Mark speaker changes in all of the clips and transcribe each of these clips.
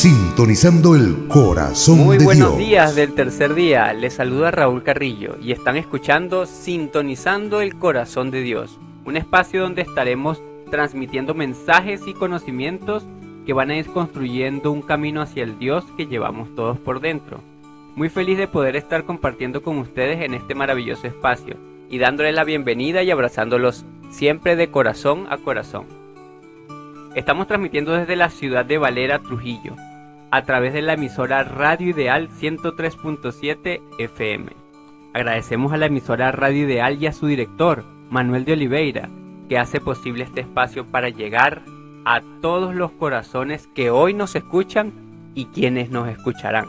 Speaker 1: Sintonizando el corazón
Speaker 2: Muy
Speaker 1: de
Speaker 2: buenos
Speaker 1: Dios.
Speaker 2: días del tercer día, les saluda Raúl Carrillo y están escuchando Sintonizando el corazón de Dios, un espacio donde estaremos transmitiendo mensajes y conocimientos que van a ir construyendo un camino hacia el Dios que llevamos todos por dentro. Muy feliz de poder estar compartiendo con ustedes en este maravilloso espacio y dándoles la bienvenida y abrazándolos siempre de corazón a corazón. Estamos transmitiendo desde la ciudad de Valera, Trujillo, a través de la emisora Radio Ideal 103.7 FM. Agradecemos a la emisora Radio Ideal y a su director, Manuel de Oliveira, que hace posible este espacio para llegar a todos los corazones que hoy nos escuchan y quienes nos escucharán.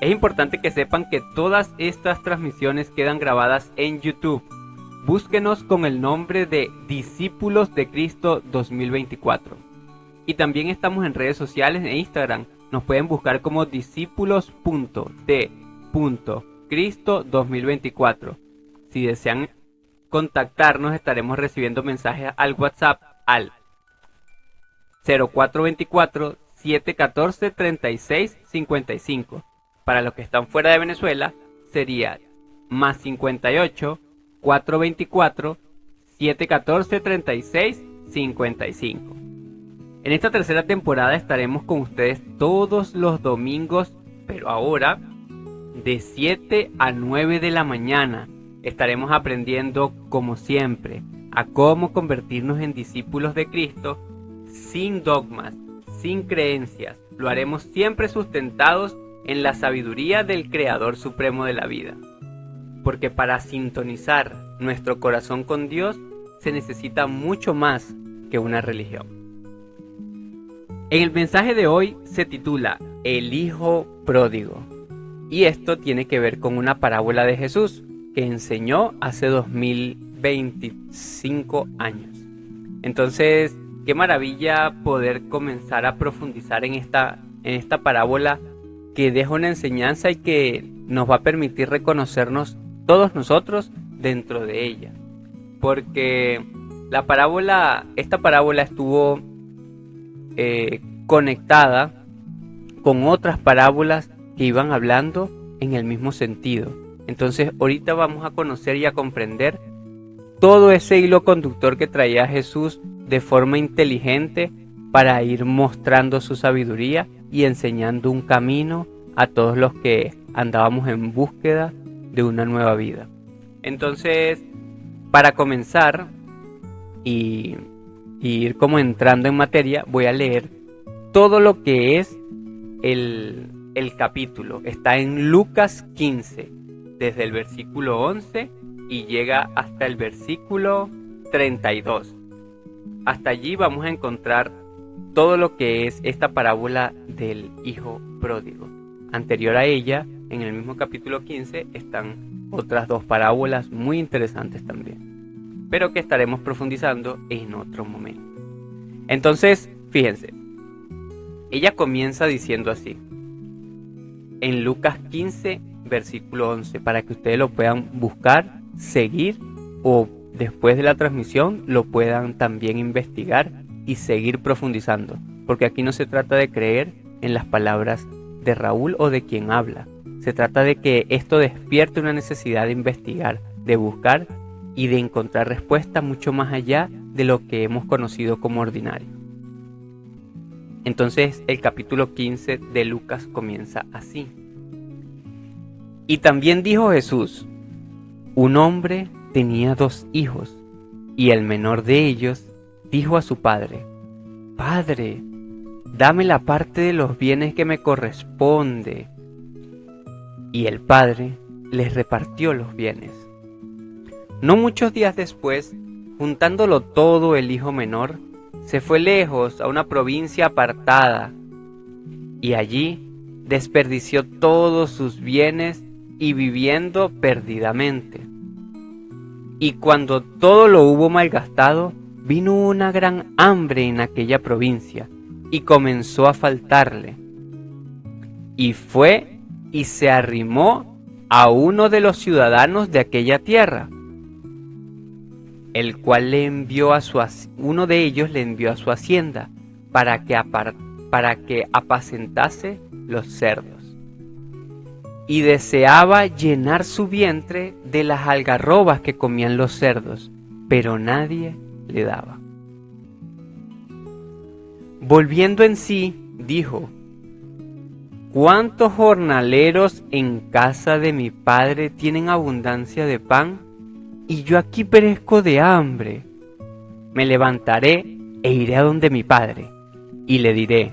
Speaker 2: Es importante que sepan que todas estas transmisiones quedan grabadas en YouTube. Búsquenos con el nombre de Discípulos de Cristo 2024. Y también estamos en redes sociales e Instagram. Nos pueden buscar como discípulos.t.cristo 2024. Si desean contactarnos, estaremos recibiendo mensajes al WhatsApp al 0424-714-3655. Para los que están fuera de Venezuela, sería más 58 424 714 36 55. En esta tercera temporada estaremos con ustedes todos los domingos, pero ahora de 7 a 9 de la mañana. Estaremos aprendiendo, como siempre, a cómo convertirnos en discípulos de Cristo sin dogmas, sin creencias. Lo haremos siempre sustentados en la sabiduría del Creador Supremo de la vida. Porque para sintonizar nuestro corazón con Dios se necesita mucho más que una religión. En el mensaje de hoy se titula El Hijo Pródigo. Y esto tiene que ver con una parábola de Jesús que enseñó hace 2025 años. Entonces, qué maravilla poder comenzar a profundizar en esta parábola que deja una enseñanza y que nos va a permitir reconocernos todos nosotros dentro de ella. Porque esta parábola estuvo conectada con otras parábolas que iban hablando en el mismo sentido. Entonces ahorita vamos a conocer y a comprender todo ese hilo conductor que traía Jesús de forma inteligente para ir mostrando su sabiduría y enseñando un camino a todos los que andábamos en búsqueda de una nueva vida. Entonces, para comenzar y ir como entrando en materia, voy a leer todo lo que es el capítulo. Está en Lucas 15, desde el versículo 11 y llega hasta el versículo 32. Hasta allí vamos a encontrar todo lo que es esta parábola del hijo pródigo. Anterior a ella, en el mismo capítulo 15, están otras dos parábolas muy interesantes también, pero que estaremos profundizando en otro momento. Entonces, fíjense, ella comienza diciendo así, en Lucas 15, versículo 11, para que ustedes lo puedan buscar, seguir, o después de la transmisión lo puedan también investigar y seguir profundizando, porque aquí no se trata de creer en las palabras de Raúl o de quien habla. Se trata de que esto despierte una necesidad de investigar, de buscar y de encontrar respuesta mucho más allá de lo que hemos conocido como ordinario. Entonces el capítulo 15 de Lucas comienza así. Y también dijo Jesús, un hombre tenía 2 hijos, y el menor de ellos dijo a su padre, Padre, dame la parte de los bienes que me corresponde. Y el padre les repartió los bienes. No muchos días después, juntándolo todo, el hijo menor se fue lejos a una provincia apartada y allí desperdició todos sus bienes y viviendo perdidamente. Y cuando todo lo hubo malgastado, vino una gran hambre en aquella provincia y comenzó a faltarle. Y fue y se arrimó a uno de los ciudadanos de aquella tierra, el cual uno de ellos le envió a su hacienda para que para que apacentase los cerdos. Y deseaba llenar su vientre de las algarrobas que comían los cerdos, pero nadie le daba. Volviendo en sí, dijo: ¿cuántos jornaleros en casa de mi padre tienen abundancia de pan, y yo aquí perezco de hambre? Me levantaré e iré a donde mi padre, y le diré: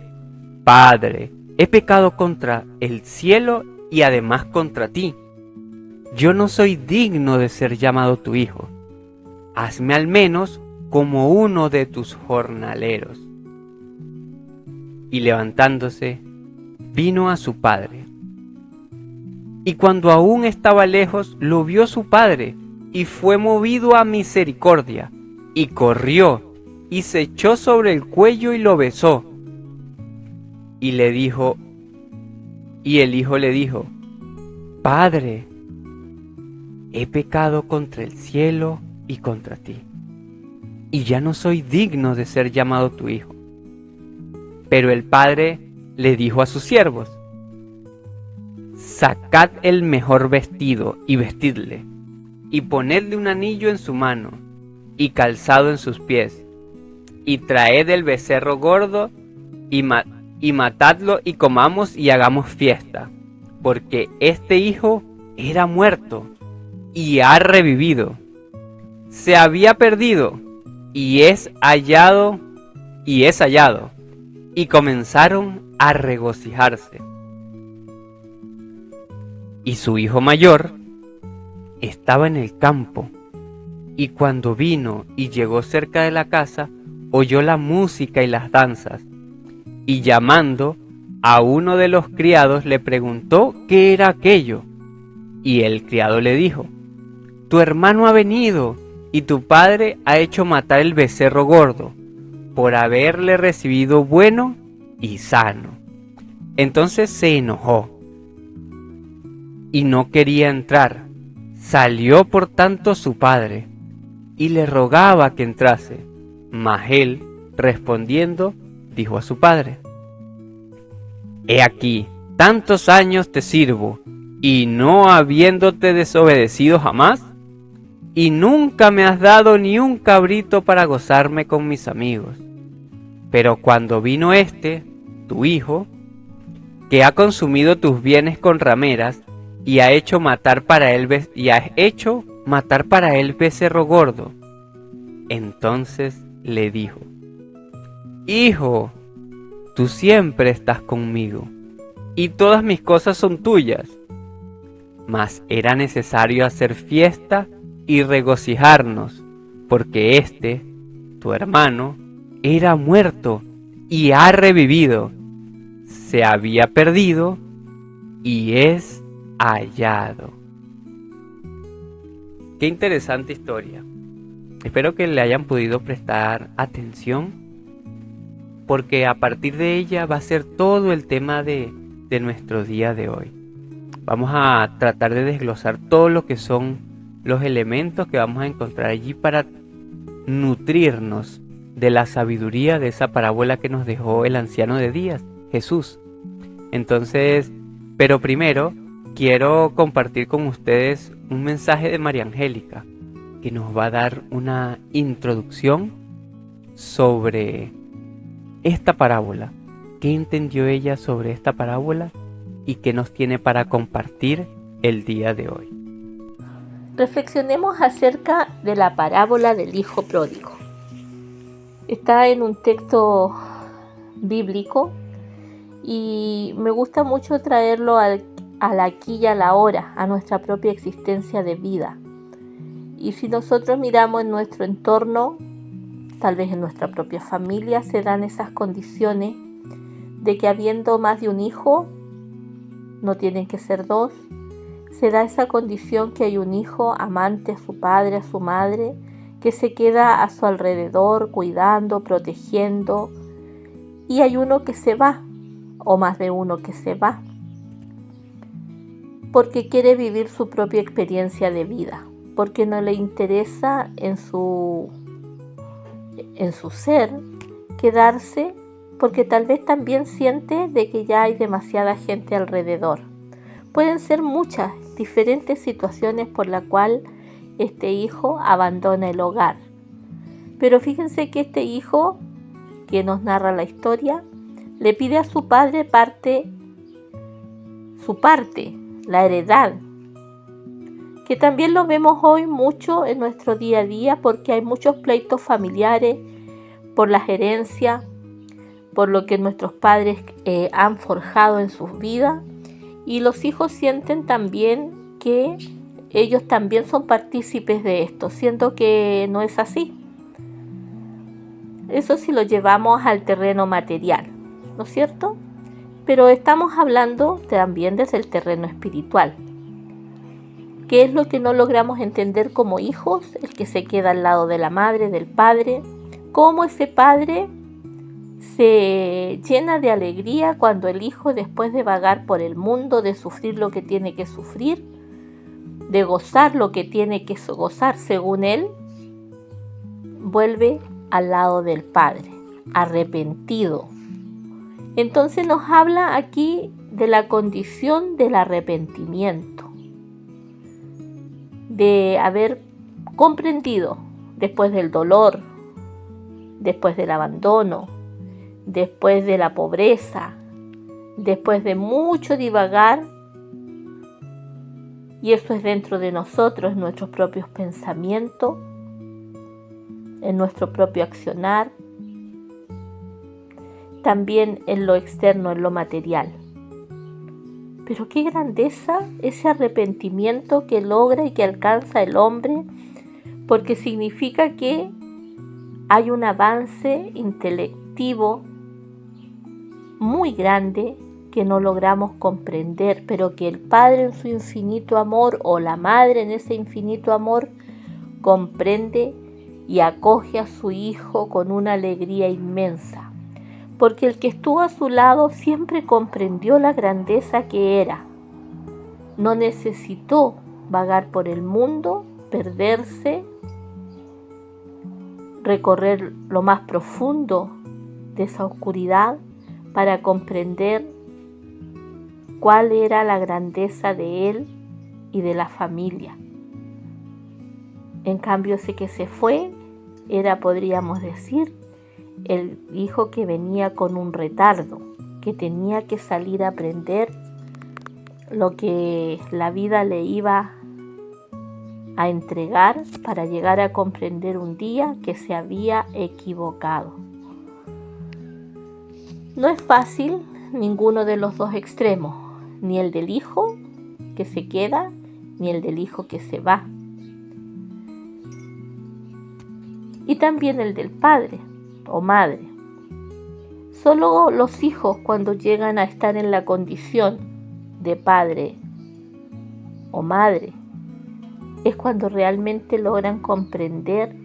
Speaker 2: Padre, he pecado contra el cielo y además contra ti. Yo no soy digno de ser llamado tu hijo. Hazme al menos como uno de tus jornaleros. Y levantándose, vino a su padre. Y cuando aún estaba lejos, lo vio su padre, y fue movido a misericordia, y corrió, y se echó sobre el cuello y lo besó. Y el hijo le dijo: Padre, he pecado contra el cielo y contra ti, y ya no soy digno de ser llamado tu hijo. Pero el padre le dijo a sus siervos: Sacad el mejor vestido y vestidle, y ponedle un anillo en su mano y calzado en sus pies, y traed el becerro gordo y matadlo, y comamos y hagamos fiesta, porque este hijo era muerto y ha revivido, se había perdido y es hallado, y comenzaron a regocijarse. Y su hijo mayor estaba en el campo, y cuando vino y llegó cerca de la casa, oyó la música y las danzas, y llamando a uno de los criados le preguntó qué era aquello. Y el criado le dijo: Tu hermano ha venido, y tu padre ha hecho matar el becerro gordo, por haberle recibido bueno y sano. Entonces se enojó y no quería entrar. Salió por tanto su padre y le rogaba que entrase. Mas él, respondiendo, dijo a su padre: He aquí, tantos años te sirvo, y no habiéndote desobedecido jamás, y nunca me has dado ni un cabrito para gozarme con mis amigos. Pero cuando vino tu hijo, que ha consumido tus bienes con rameras, y has hecho matar para él becerro gordo. Entonces le dijo: Hijo, tú siempre estás conmigo, y todas mis cosas son tuyas. Mas era necesario hacer fiesta y regocijarnos, porque tu hermano, era muerto y ha revivido, se había perdido y es hallado. Qué interesante historia. Espero que le hayan podido prestar atención, porque a partir de ella va a ser todo el tema de nuestro día de hoy. Vamos a tratar de desglosar todo lo que son los elementos que vamos a encontrar allí para nutrirnos de la sabiduría de esa parábola que nos dejó el anciano de días, Jesús. Entonces, pero primero quiero compartir con ustedes un mensaje de María Angélica, que nos va a dar una introducción sobre esta parábola. ¿Qué entendió ella sobre esta parábola y qué nos tiene para compartir el día de hoy?
Speaker 3: Reflexionemos acerca de la parábola del hijo pródigo. Está en un texto bíblico y me gusta mucho traerlo al aquí y a la hora, a nuestra propia existencia de vida. Y si nosotros miramos en nuestro entorno, tal vez en nuestra propia familia, se dan esas condiciones de que habiendo más de un hijo, no tienen que ser dos, se da esa condición que hay un hijo amante a su padre, a su madre, que se queda a su alrededor cuidando, protegiendo, y hay uno que se va, o más de uno que se va, porque quiere vivir su propia experiencia de vida, porque no le interesa en su ser quedarse porque tal vez también siente de que ya hay demasiada gente alrededor. Pueden ser muchas diferentes situaciones por la cual este hijo abandona el hogar. Pero fíjense que este hijo, que nos narra la historia, le pide a su padre su parte, la heredad, que también lo vemos hoy mucho en nuestro día a día, porque hay muchos pleitos familiares por las herencias, por lo que nuestros padres han forjado en sus vidas, y los hijos sienten también que ellos también son partícipes de esto, siendo que no es así. Eso si lo llevamos al terreno material, ¿no es cierto? Pero estamos hablando también desde el terreno espiritual. ¿Qué es lo que no logramos entender como hijos? El que se queda al lado de la madre, del padre. Cómo ese padre se llena de alegría cuando el hijo, después de vagar por el mundo, de sufrir lo que tiene que sufrir, de gozar lo que tiene que gozar según él, vuelve al lado del padre, arrepentido. Entonces nos habla aquí de la condición del arrepentimiento, de haber comprendido después del dolor, después del abandono, después de la pobreza, después de mucho divagar, y eso es dentro de nosotros, en nuestros propios pensamientos, en nuestro propio accionar, también en lo externo, en lo material. Pero qué grandeza ese arrepentimiento que logra y que alcanza el hombre, porque significa que hay un avance intelectivo muy grande que no logramos comprender, pero que el Padre en su infinito amor, o la Madre en ese infinito amor, comprende y acoge a su hijo con una alegría inmensa. Porque el que estuvo a su lado siempre comprendió la grandeza que era. No necesitó vagar por el mundo, perderse, recorrer lo más profundo de esa oscuridad para comprender cuál era la grandeza de él y de la familia. En cambio, ese que se fue era, podríamos decir, el hijo que venía con un retardo, que tenía que salir a aprender lo que la vida le iba a entregar para llegar a comprender un día que se había equivocado. No es fácil ninguno de los dos extremos, ni el del hijo que se queda, ni el del hijo que se va. Y también el del padre o madre. Solo los hijos, cuando llegan a estar en la condición de padre o madre, es cuando realmente logran comprender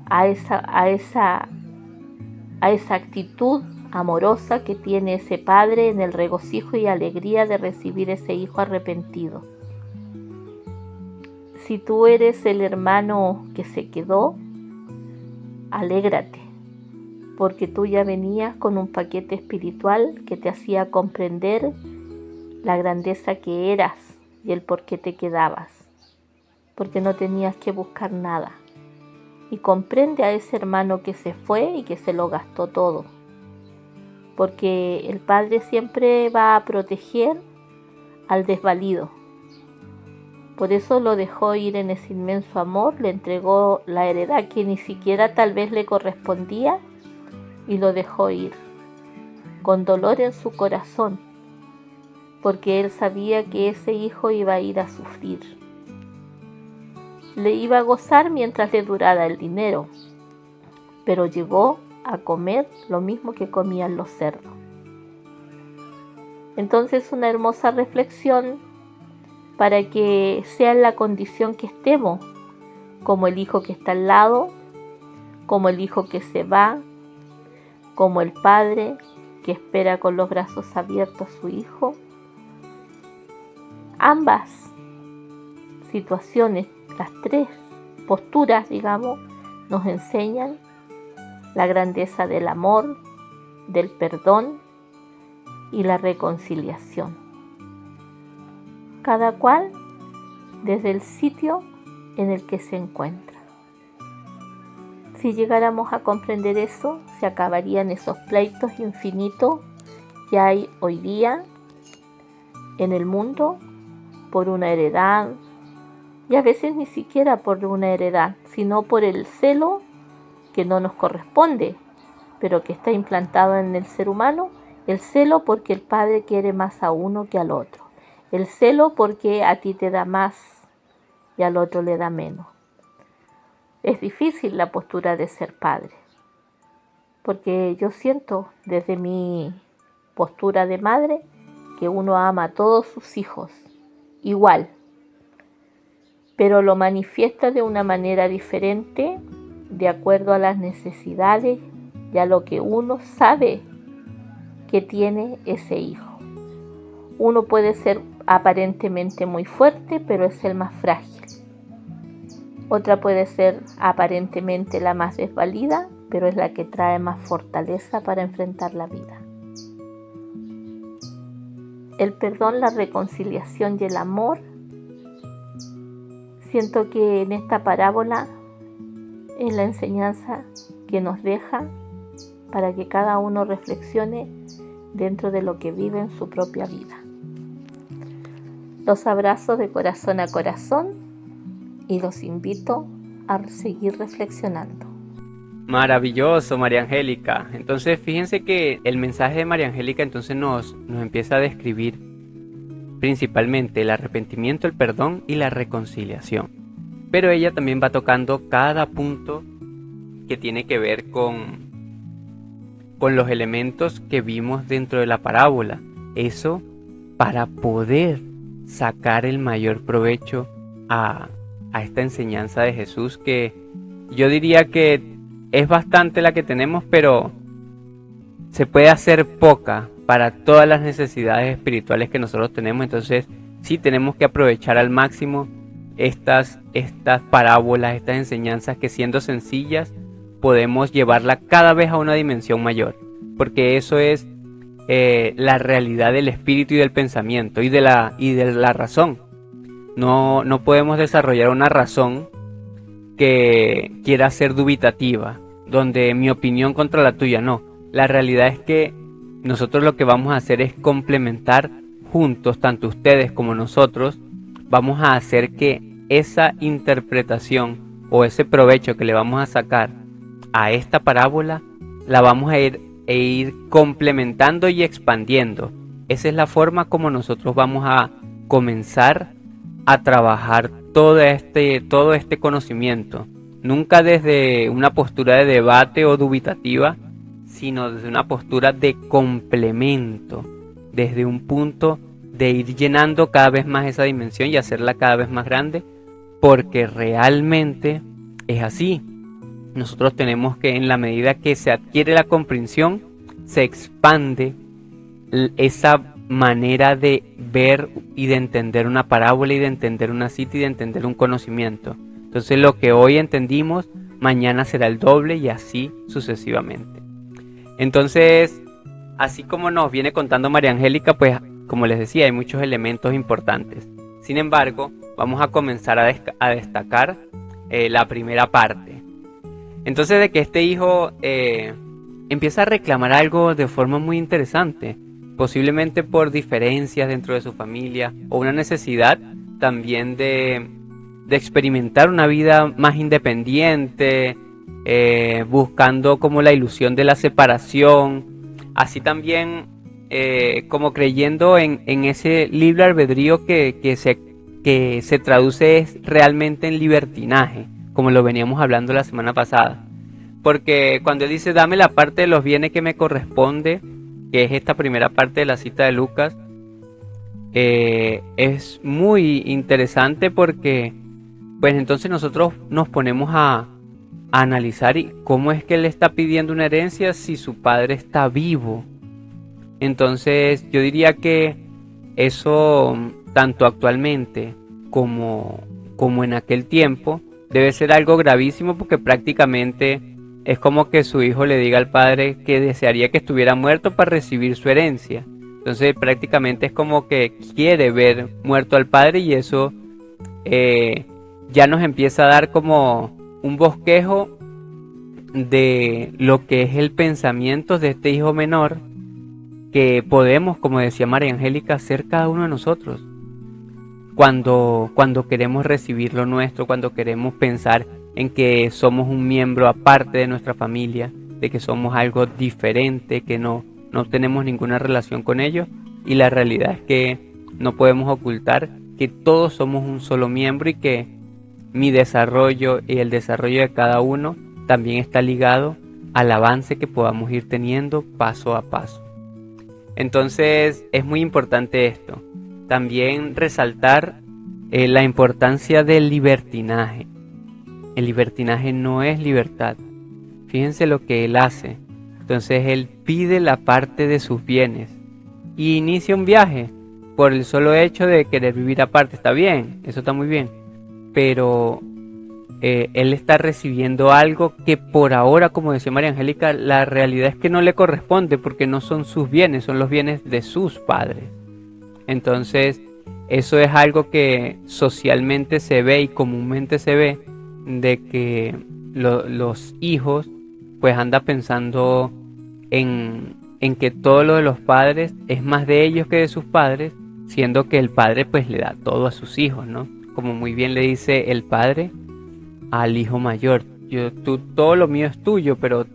Speaker 3: a esa actitud amorosa que tiene ese padre en el regocijo y alegría de recibir ese hijo arrepentido. Si tú eres el hermano que se quedó, alégrate, porque tú ya venías con un paquete espiritual que te hacía comprender la grandeza que eras y el por qué te quedabas, porque no tenías que buscar nada. Y comprende a ese hermano que se fue y que se lo gastó todo, porque el Padre siempre va a proteger al desvalido. Por eso lo dejó ir en ese inmenso amor, le entregó la heredad que ni siquiera tal vez le correspondía y lo dejó ir, con dolor en su corazón, porque él sabía que ese hijo iba a ir a sufrir. Le iba a gozar mientras le durara el dinero, pero llegó a comer lo mismo que comían los cerdos. Entonces, una hermosa reflexión para que sea en la condición que estemos, como el hijo que está al lado, como el hijo que se va, como el padre que espera con los brazos abiertos a su hijo. Ambas situaciones, las tres posturas, digamos, nos enseñan la grandeza del amor, del perdón y la reconciliación. Cada cual desde el sitio en el que se encuentra. Si llegáramos a comprender eso, se acabarían esos pleitos infinitos que hay hoy día en el mundo por una heredad, y a veces ni siquiera por una heredad, sino por el celo que no nos corresponde, pero que está implantado en el ser humano, el celo porque el padre quiere más a uno que al otro, el celo porque a ti te da más y al otro le da menos. Es difícil la postura de ser padre, porque yo siento desde mi postura de madre que uno ama a todos sus hijos igual, pero lo manifiesta de una manera diferente de acuerdo a las necesidades y a lo que uno sabe que tiene ese hijo. Uno puede ser aparentemente muy fuerte, pero es el más frágil. Otra puede ser aparentemente la más desvalida, pero es la que trae más fortaleza para enfrentar la vida. El perdón, la reconciliación y el amor, siento que en esta parábola es la enseñanza que nos deja para que cada uno reflexione dentro de lo que vive en su propia vida. Los abrazo de corazón a corazón y los invito a seguir reflexionando.
Speaker 2: Maravilloso, María Angélica. Entonces, fíjense que el mensaje de María Angélica entonces nos empieza a describir principalmente el arrepentimiento, el perdón y la reconciliación. Pero ella también va tocando cada punto que tiene que ver con los elementos que vimos dentro de la parábola. Eso para poder sacar el mayor provecho a esta enseñanza de Jesús, que yo diría que es bastante la que tenemos, pero se puede hacer poca para todas las necesidades espirituales que nosotros tenemos. Entonces sí tenemos que aprovechar al máximo estas parábolas, estas enseñanzas que, siendo sencillas, podemos llevarla cada vez a una dimensión mayor, porque eso es la realidad del espíritu y del pensamiento y de la razón. No podemos desarrollar una razón que quiera ser dubitativa, donde mi opinión contra la tuya. No, la realidad es que nosotros lo que vamos a hacer es complementar juntos, tanto ustedes como nosotros. Vamos a hacer que esa interpretación o ese provecho que le vamos a sacar a esta parábola la vamos a ir complementando y expandiendo. Esa es la forma como nosotros vamos a comenzar a trabajar todo este conocimiento, nunca desde una postura de debate o dubitativa, sino desde una postura de complemento, desde un punto de ir llenando cada vez más esa dimensión y hacerla cada vez más grande, porque realmente es así. Nosotros tenemos que, en la medida que se adquiere la comprensión, se expande esa manera de ver y de entender una parábola y de entender una cita y de entender un conocimiento. Entonces lo que hoy entendimos, mañana será el doble y así sucesivamente. Entonces, así como nos viene contando María Angélica, pues como les decía, hay muchos elementos importantes. Sin embargo, vamos a comenzar a destacar la primera parte. Entonces, de que este hijo empieza a reclamar algo de forma muy interesante, posiblemente por diferencias dentro de su familia o una necesidad también de experimentar una vida más independiente, buscando como la ilusión de la separación, así también como creyendo en ese libre albedrío que se traduce realmente en libertinaje, como lo veníamos hablando la semana pasada. Porque cuando él dice, dame la parte de los bienes que me corresponde, que es esta primera parte de la cita de Lucas, es muy interesante porque pues entonces nosotros nos ponemos a analizar cómo es que él está pidiendo una herencia si su padre está vivo. Entonces yo diría que eso, tanto actualmente como en aquel tiempo, debe ser algo gravísimo, porque prácticamente es como que su hijo le diga al padre que desearía que estuviera muerto para recibir su herencia. Entonces prácticamente es como que quiere ver muerto al padre, y eso ya nos empieza a dar como un bosquejo de lo que es el pensamiento de este hijo menor, que podemos, como decía María Angélica, ser cada uno de nosotros. Cuando queremos recibir lo nuestro, cuando queremos pensar en que somos un miembro aparte de nuestra familia, de que somos algo diferente, que no tenemos ninguna relación con ellos, y la realidad es que no podemos ocultar que todos somos un solo miembro, y que mi desarrollo y el desarrollo de cada uno también está ligado al avance que podamos ir teniendo paso a paso. Entonces es muy importante esto. También resaltar la importancia del libertinaje. El libertinaje no es libertad. Fíjense lo que él hace. Entonces él pide la parte de sus bienes y inicia un viaje por el solo hecho de querer vivir aparte. Está bien, eso está muy bien, pero él está recibiendo algo que por ahora, como decía María Angélica, la realidad es que no le corresponde, porque no son sus bienes, son los bienes de sus padres. Entonces eso es algo que socialmente se ve y comúnmente se ve, de que los hijos pues anda pensando en que todo lo de los padres es más de ellos que de sus padres, siendo que el padre pues le da todo a sus hijos, ¿no? Como muy bien le dice el padre al hijo mayor: todo lo mío es tuyo, pero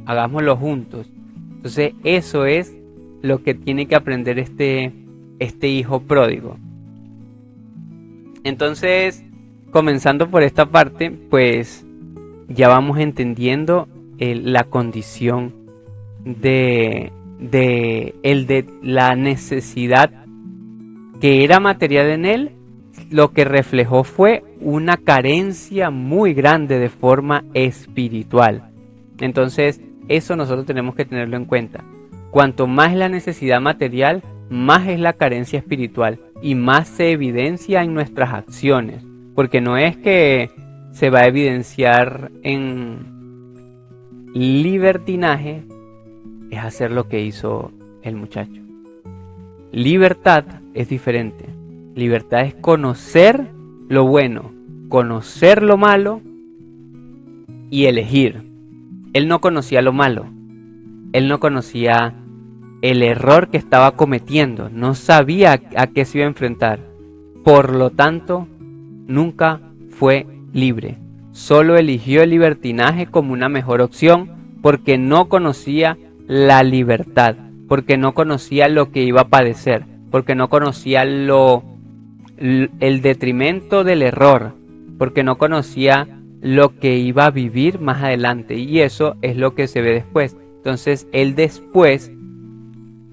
Speaker 2: hagámoslo juntos. Entonces eso es lo que tiene que aprender este hijo pródigo. Entonces, comenzando por esta parte, pues ya vamos entendiendo la condición de la necesidad que era material en él. Lo que reflejó fue una carencia muy grande de forma espiritual. Entonces eso nosotros tenemos que tenerlo en cuenta. Cuanto más es la necesidad material, más es la carencia espiritual, y más se evidencia en nuestras acciones, porque no es que se va a evidenciar en libertinaje, es hacer lo que hizo el muchacho. Libertad es diferente. Libertad es conocer lo bueno, conocer lo malo y elegir. Él no conocía lo malo, él no conocía el error que estaba cometiendo, no sabía a qué se iba a enfrentar. Por lo tanto, nunca fue libre. Solo eligió el libertinaje como una mejor opción, porque no conocía la libertad, porque no conocía lo que iba a padecer, porque no conocía el detrimento del error, porque no conocía lo que iba a vivir más adelante, y eso es lo que se ve después. Entonces él, después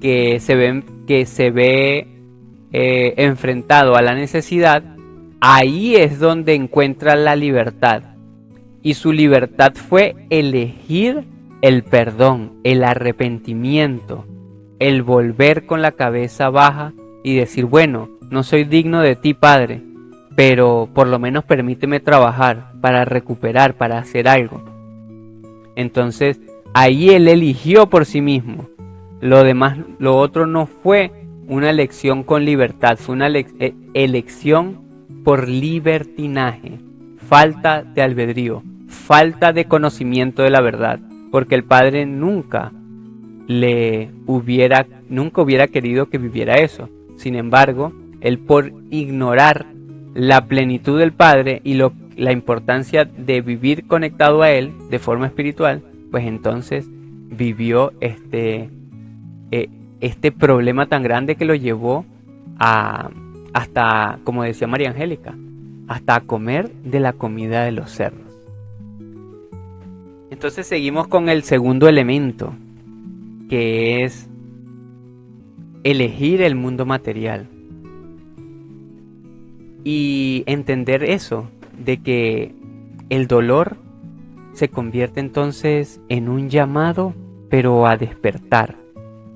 Speaker 2: que se ve enfrentado a la necesidad, ahí es donde encuentra la libertad, y su libertad fue elegir el perdón, el arrepentimiento, el volver con la cabeza baja y decir: bueno, no soy digno de ti, Padre, pero por lo menos permíteme trabajar para recuperar, para hacer algo. Entonces ahí él eligió por sí mismo. Lo demás, lo otro no fue una elección con libertad, fue una elección por libertinaje, falta de albedrío, falta de conocimiento de la verdad, porque el Padre nunca hubiera querido que viviera eso. Sin embargo, él, por ignorar la plenitud del Padre y la importancia de vivir conectado a él de forma espiritual, pues entonces vivió este problema tan grande que lo llevó hasta, como decía María Angélica, hasta a comer de la comida de los cerdos. Entonces seguimos con el segundo elemento, que es elegir el mundo material. Y entender eso, de que el dolor se convierte entonces en un llamado, pero a despertar,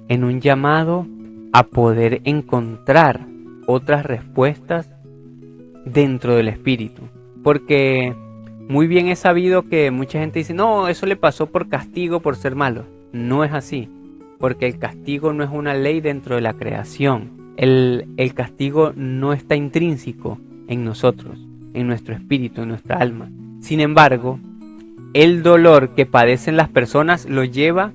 Speaker 2: en un llamado a poder encontrar otras respuestas dentro del espíritu. Porque muy bien es sabido que mucha gente dice, no, eso le pasó por castigo, por ser malo. No es así, porque el castigo no es una ley dentro de la creación. El castigo no está intrínseco en nosotros, en nuestro espíritu, en nuestra alma. Sin embargo, el dolor que padecen las personas lo lleva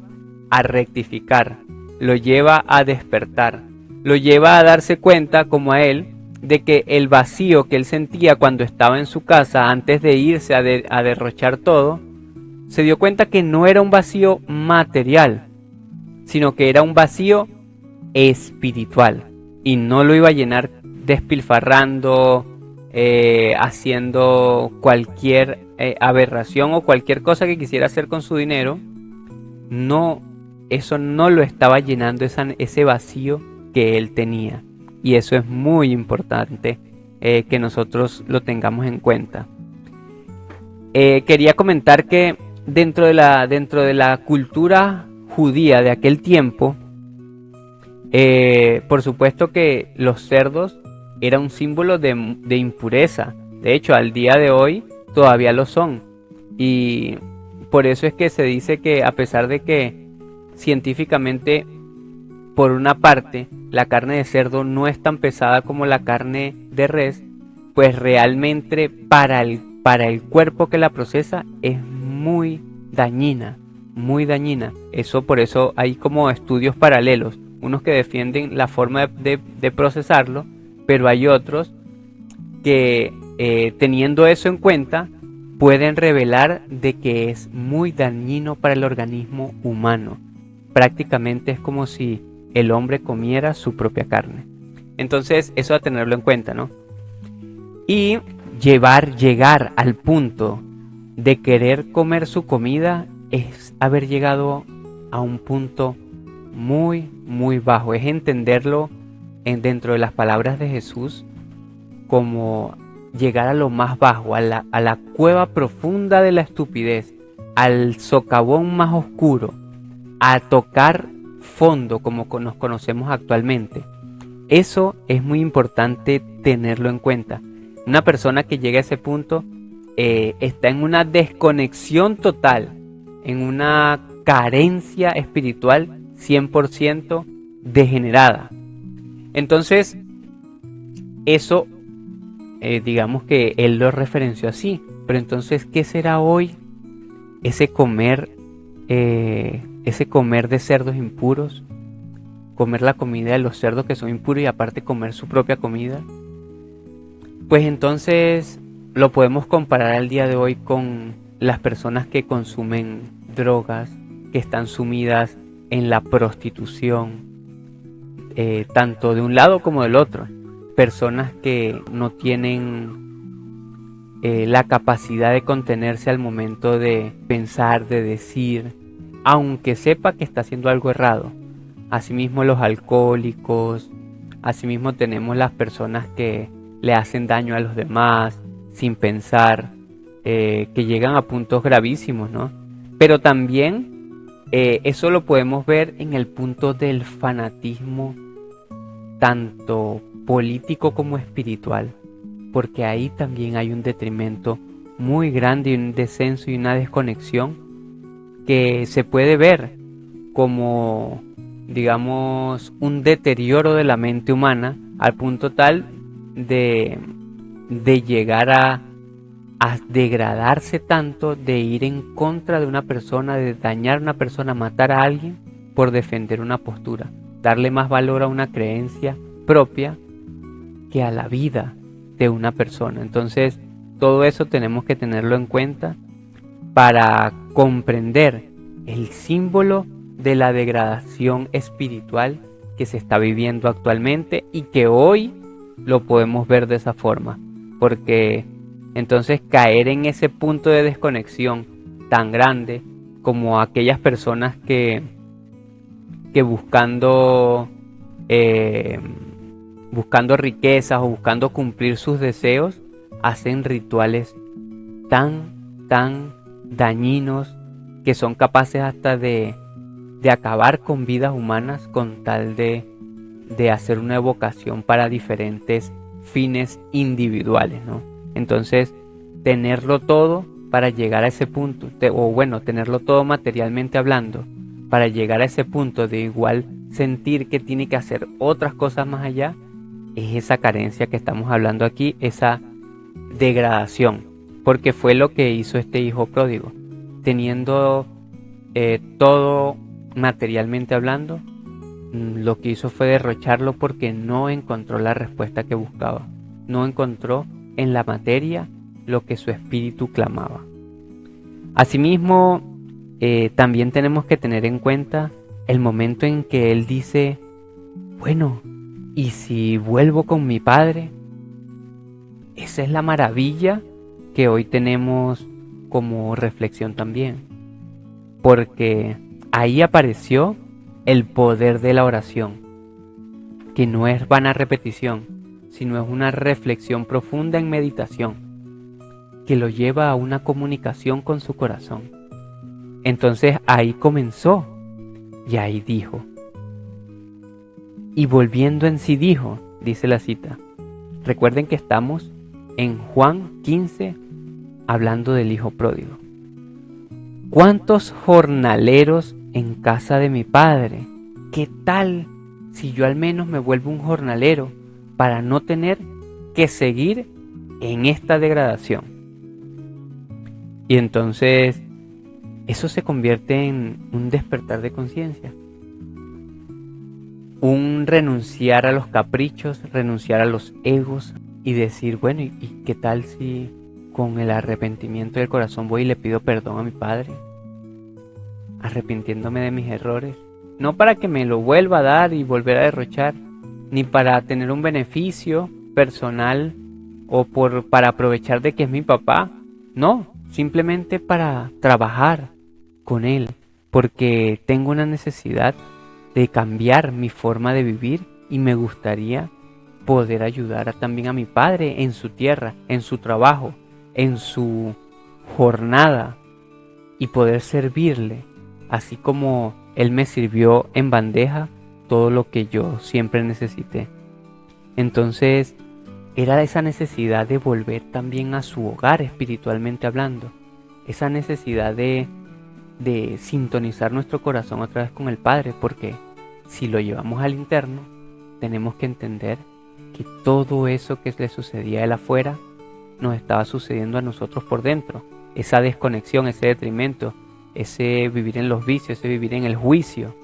Speaker 2: a rectificar, lo lleva a despertar, lo lleva a darse cuenta, como a él, de que el vacío que él sentía cuando estaba en su casa antes de irse a derrochar todo, se dio cuenta que no era un vacío material, sino que era un vacío espiritual, y no lo iba a llenar despilfarrando, haciendo cualquier aberración o cualquier cosa que quisiera hacer con su dinero. No, eso no lo estaba llenando ese vacío que él tenía. Y eso es muy importante que nosotros lo tengamos en cuenta. Quería comentar que dentro de la cultura judía de aquel tiempo, por supuesto que los cerdos eran un símbolo de impureza. De hecho, al día de hoy todavía lo son. Y por eso es que se dice que, a pesar de que científicamente, por una parte, la carne de cerdo no es tan pesada como la carne de res, pues realmente para el cuerpo que la procesa es muy dañina, muy dañina. Por eso hay como estudios paralelos, unos que defienden la forma de procesarlo, pero hay otros que, teniendo eso en cuenta, pueden revelar de que es muy dañino para el organismo humano. Prácticamente es como si el hombre comiera su propia carne. Entonces, eso a tenerlo en cuenta, ¿no? Y llegar al punto de querer comer su comida es haber llegado a un punto muy, muy bajo. Es entenderlo dentro de las palabras de Jesús como llegar a lo más bajo, a la cueva profunda de la estupidez, al socavón más oscuro, a tocar fondo como nos conocemos actualmente. Eso es muy importante tenerlo en cuenta. Una persona que llega a ese punto está en una desconexión total, en una carencia espiritual 100% degenerada. Entonces, eso, digamos que él lo referenció así. Pero entonces, ¿qué será hoy ese comer de cerdos impuros? Comer la comida de los cerdos que son impuros y aparte comer su propia comida. Pues entonces lo podemos comparar al día de hoy con las personas que consumen drogas, que están sumidas en la prostitución, tanto de un lado como del otro. Personas que no tienen la capacidad de contenerse al momento de pensar, de decir, aunque sepa que está haciendo algo errado. Asimismo los alcohólicos, asimismo tenemos las personas que le hacen daño a los demás sin pensar, que llegan a puntos gravísimos, ¿no? Pero también eso lo podemos ver en el punto del fanatismo, tanto político como espiritual, porque ahí también hay un detrimento muy grande y un descenso y una desconexión que se puede ver como, digamos, un deterioro de la mente humana al punto tal de llegar a degradarse tanto, de ir en contra de una persona, de dañar a una persona, matar a alguien por defender una postura, darle más valor a una creencia propia que a la vida de una persona. Entonces, todo eso tenemos que tenerlo en cuenta para comprender el símbolo de la degradación espiritual que se está viviendo actualmente y que hoy lo podemos ver de esa forma, porque entonces caer en ese punto de desconexión tan grande como aquellas personas que buscando riquezas o buscando cumplir sus deseos hacen rituales tan dañinos que son capaces hasta de acabar con vidas humanas con tal de hacer una evocación para diferentes fines individuales, ¿no? Entonces, tenerlo todo para llegar a ese punto, o bueno, tenerlo todo materialmente hablando, para llegar a ese punto de igual sentir que tiene que hacer otras cosas más allá, es esa carencia que estamos hablando aquí, esa degradación, porque fue lo que hizo este hijo pródigo, teniendo todo materialmente hablando, lo que hizo fue derrocharlo porque no encontró la respuesta que buscaba, no encontró en la materia lo que su espíritu clamaba. Asimismo, también tenemos que tener en cuenta el momento en que él dice, bueno, ¿y si vuelvo con mi padre? Esa es la maravilla que hoy tenemos como reflexión también, porque ahí apareció el poder de la oración, que no es vana repetición, sino es una reflexión profunda en meditación, que lo lleva a una comunicación con su corazón. Entonces ahí comenzó, y ahí dijo. Y volviendo en sí dijo, dice la cita. Recuerden que estamos en Juan 15, hablando del hijo pródigo. ¿Cuántos jornaleros en casa de mi padre? ¿Qué tal si yo al menos me vuelvo un jornalero para no tener que seguir en esta degradación? Y entonces eso se convierte en un despertar de conciencia, un renunciar a los caprichos, renunciar a los egos y decir, bueno, ¿y qué tal si con el arrepentimiento del corazón voy y le pido perdón a mi padre? Arrepintiéndome de mis errores, no para que me lo vuelva a dar y volver a derrochar, ni para tener un beneficio personal o para aprovechar de que es mi papá, no, simplemente para trabajar con él, porque tengo una necesidad de cambiar mi forma de vivir y me gustaría poder ayudar también a mi padre en su tierra, en su trabajo, en su jornada y poder servirle, así como él me sirvió en bandeja todo lo que yo siempre necesité. Entonces era esa necesidad de volver también a su hogar espiritualmente hablando, esa necesidad de sintonizar nuestro corazón otra vez con el Padre, porque si lo llevamos al interno, tenemos que entender que todo eso que le sucedía a él afuera nos estaba sucediendo a nosotros por dentro. Esa desconexión, ese detrimento, ese vivir en los vicios, ese vivir en el juicio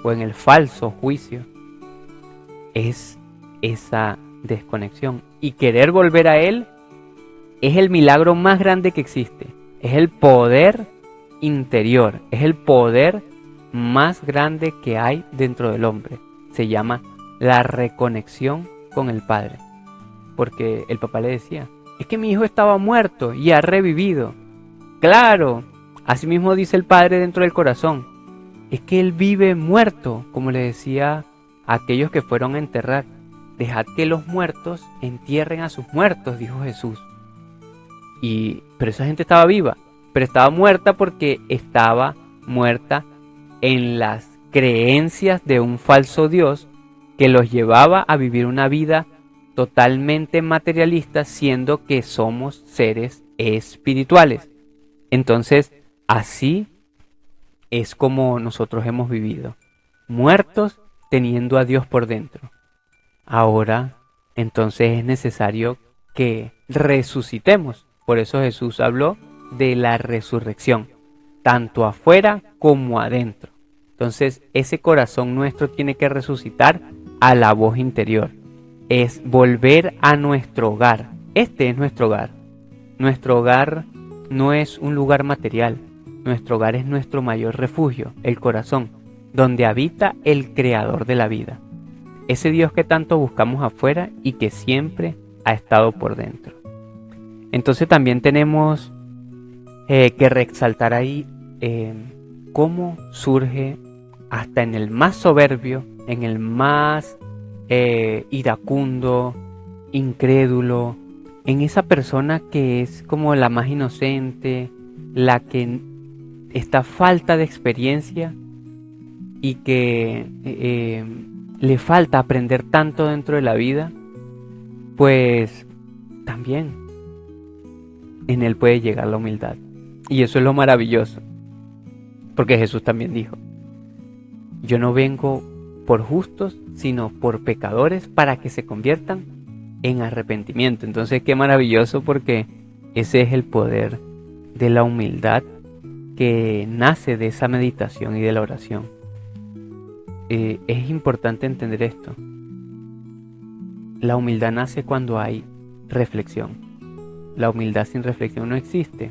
Speaker 2: o en el falso juicio, es esa desconexión. Y querer volver a él es el milagro más grande que existe. Es el poder interior, es el poder más grande que hay dentro del hombre. Se llama la reconexión con el Padre, porque el papá le decía, es que mi hijo estaba muerto y ha revivido. Claro, así mismo dice el Padre dentro del corazón, es que él vive muerto, como le decía a aquellos que fueron a enterrar. Dejad que los muertos entierren a sus muertos, dijo Jesús. Pero esa gente estaba viva, pero estaba muerta porque estaba muerta en las creencias de un falso Dios que los llevaba a vivir una vida totalmente materialista, siendo que somos seres espirituales. Entonces, así es como nosotros hemos vivido, muertos teniendo a Dios por dentro. Ahora, entonces es necesario que resucitemos. Por eso Jesús habló de la resurrección, tanto afuera como adentro. Entonces, ese corazón nuestro tiene que resucitar a la voz interior. Es volver a nuestro hogar. Este es nuestro hogar. Nuestro hogar no es un lugar material. Nuestro hogar es nuestro mayor refugio, el corazón, donde habita el creador de la vida. Ese Dios que tanto buscamos afuera y que siempre ha estado por dentro. Entonces también tenemos que resaltar ahí cómo surge hasta en el más soberbio, en el más iracundo, incrédulo, en esa persona que es como la más inocente, la que está falta de experiencia y que le falta aprender tanto dentro de la vida, pues también en él puede llegar la humildad. Y eso es lo maravilloso. Porque Jesús también dijo, yo no vengo por justos, sino por pecadores para que se conviertan en arrepentimiento. Entonces qué maravilloso, porque ese es el poder de la humildad que nace de esa meditación y de la oración. Es importante entender esto. La humildad nace cuando hay reflexión. La humildad sin reflexión no existe.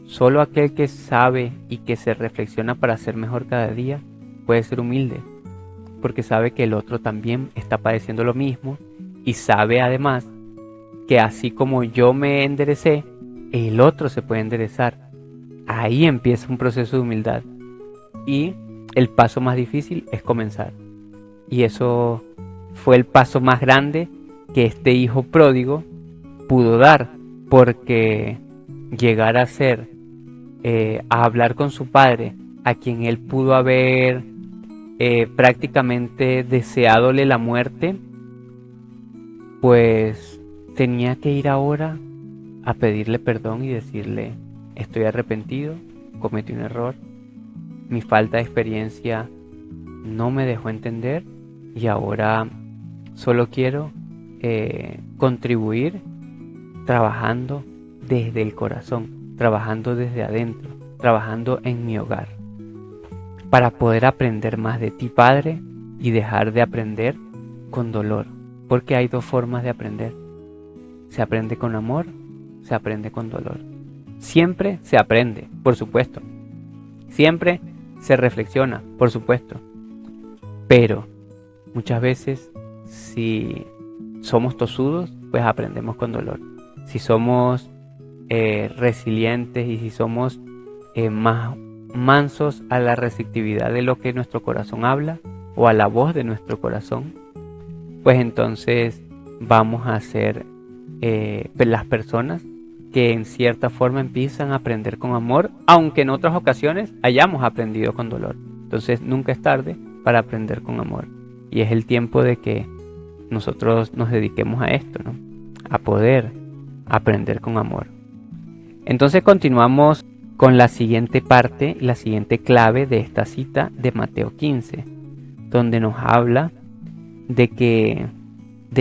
Speaker 2: Solo aquel que sabe y que se reflexiona para ser mejor cada día puede ser humilde, porque sabe que el otro también está padeciendo lo mismo y sabe además que así como yo me enderecé, el otro se puede enderezar. Ahí empieza un proceso de humildad y el paso más difícil es comenzar. Y eso fue el paso más grande que este hijo pródigo pudo dar, porque llegar a ser, a hablar con su padre, a quien él pudo haber prácticamente deseadole la muerte, pues tenía que ir ahora a pedirle perdón y decirle, estoy arrepentido, cometí un error, mi falta de experiencia no me dejó entender y ahora solo quiero contribuir trabajando desde el corazón, trabajando desde adentro, trabajando en mi hogar, para poder aprender más de ti, Padre, y dejar de aprender con dolor, porque hay dos formas de aprender. Se aprende con amor, se aprende con dolor. Siempre se aprende, por supuesto. Siempre se reflexiona, por supuesto. Pero muchas veces, si somos tosudos, pues aprendemos con dolor. Si somos resilientes y si somos más mansos a la receptividad de lo que nuestro corazón habla o a la voz de nuestro corazón, pues entonces vamos a ser las personas que en cierta forma empiezan a aprender con amor, aunque en otras ocasiones hayamos aprendido con dolor. Entonces nunca es tarde para aprender con amor, y es el tiempo de que nosotros nos dediquemos a esto, ¿no? A poder aprender con amor. Entonces continuamos con la siguiente parte, la siguiente clave de esta cita de Mateo 15, donde nos habla de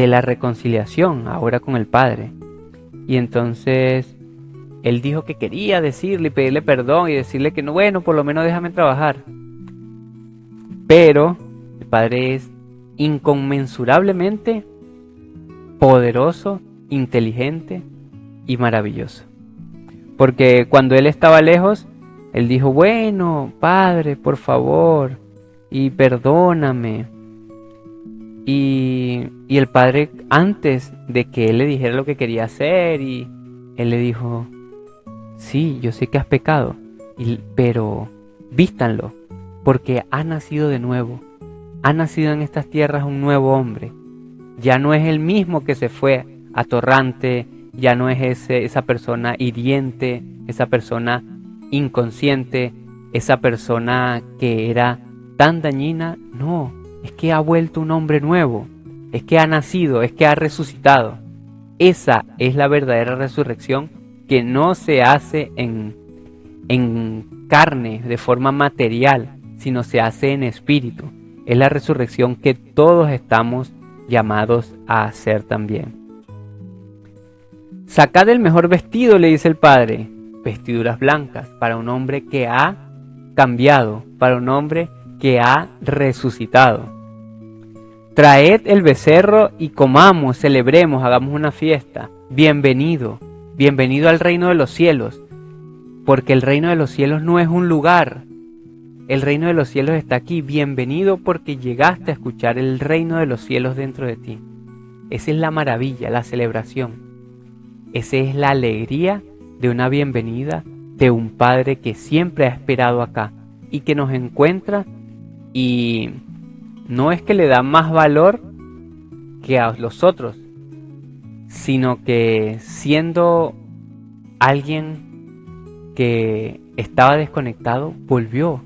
Speaker 2: la reconciliación ahora con el Padre. Y entonces él dijo que quería decirle y pedirle perdón y decirle que no, bueno, por lo menos déjame trabajar. Pero el Padre es inconmensurablemente poderoso, inteligente y maravilloso. Porque cuando él estaba lejos, él dijo, bueno, Padre, por favor, y perdóname. Y el Padre, antes de que él le dijera lo que quería hacer, y él le dijo, sí, yo sé que has pecado, pero vístanlo, porque ha nacido de nuevo. Ha nacido en estas tierras un nuevo hombre. Ya no es el mismo que se fue atorrante, ya no es esa persona hiriente, esa persona inconsciente, esa persona que era tan dañina. No, es que ha vuelto un hombre nuevo, es que ha nacido, es que ha resucitado. Esa es la verdadera resurrección, que no se hace en carne, de forma material, sino se hace en espíritu. Es la resurrección que todos estamos llamados a hacer también. Sacad el mejor vestido, le dice el Padre, vestiduras blancas, para un hombre que ha cambiado, para un hombre que ha resucitado. Traed el becerro y comamos, celebremos, hagamos una fiesta. Bienvenido, bienvenido al reino de los cielos, porque el reino de los cielos no es un lugar. El reino de los cielos está aquí. Bienvenido porque llegaste a escuchar el reino de los cielos dentro de ti. Esa es la maravilla, la celebración. Esa es la alegría de una bienvenida de un Padre que siempre ha esperado acá y que nos encuentra, y no es que le da más valor que a los otros, sino que siendo alguien que estaba desconectado, volvió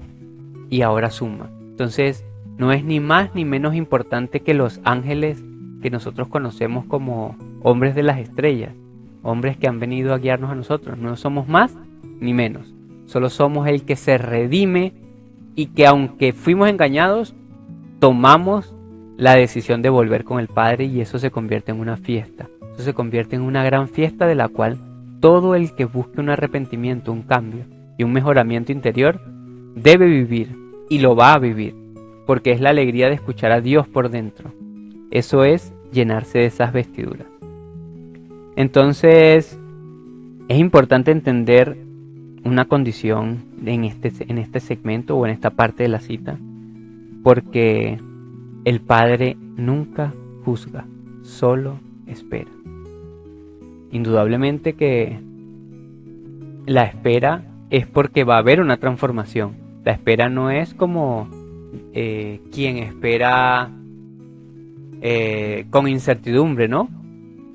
Speaker 2: y ahora suma. Entonces no es ni más ni menos importante que los ángeles que nosotros conocemos como hombres de las estrellas, hombres que han venido a guiarnos a nosotros. No somos más ni menos. Solo somos el que se redime y que aunque fuimos engañados, tomamos la decisión de volver con el Padre y eso se convierte en una fiesta. Eso se convierte en una gran fiesta de la cual todo el que busque un arrepentimiento, un cambio y un mejoramiento interior debe vivir y lo va a vivir, porque es la alegría de escuchar a Dios por dentro. Eso es llenarse de esas vestiduras. Entonces, es importante entender una condición en este segmento o en esta parte de la cita, porque el Padre nunca juzga, solo espera. Indudablemente que la espera es porque va a haber una transformación. La espera no es como quien espera con incertidumbre, ¿no?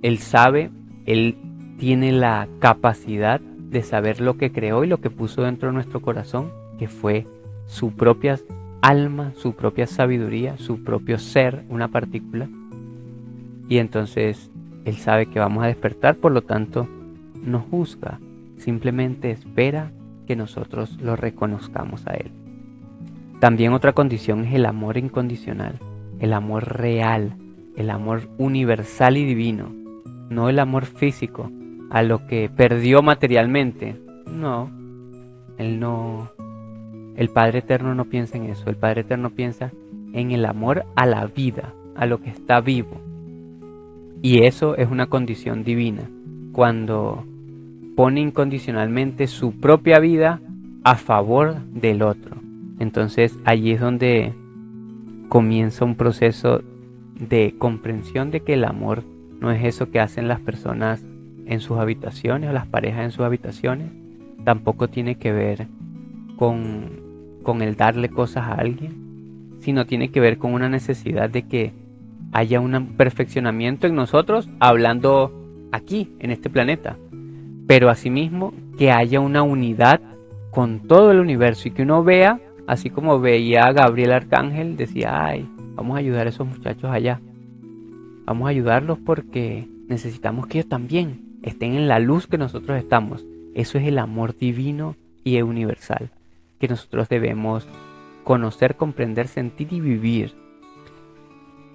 Speaker 2: Él sabe, él tiene la capacidad de saber lo que creó y lo que puso dentro de nuestro corazón, que fue su propia alma, su propia sabiduría, su propio ser, una partícula. Y entonces él sabe que vamos a despertar, por lo tanto no juzga, simplemente espera que nosotros lo reconozcamos a él. También otra condición es el amor incondicional, el amor real, el amor universal y divino, no el amor físico, a lo que perdió materialmente. No, el Padre Eterno no piensa en eso. El Padre Eterno piensa en el amor a la vida, a lo que está vivo. Y eso es una condición divina, cuando pone incondicionalmente su propia vida a favor del otro. Entonces allí es donde comienza un proceso de comprensión de que el amor no es eso que hacen las personas en sus habitaciones o las parejas en sus habitaciones. Tampoco tiene que ver con el darle cosas a alguien, sino tiene que ver con una necesidad de que haya un perfeccionamiento en nosotros, hablando aquí, en este planeta, pero asimismo que haya una unidad con todo el universo y que uno vea, así como veía a Gabriel Arcángel, decía, ay, vamos a ayudar a esos muchachos allá, vamos a ayudarlos porque necesitamos que ellos también estén en la luz que nosotros estamos. Eso es el amor divino y universal que nosotros debemos conocer, comprender, sentir y vivir.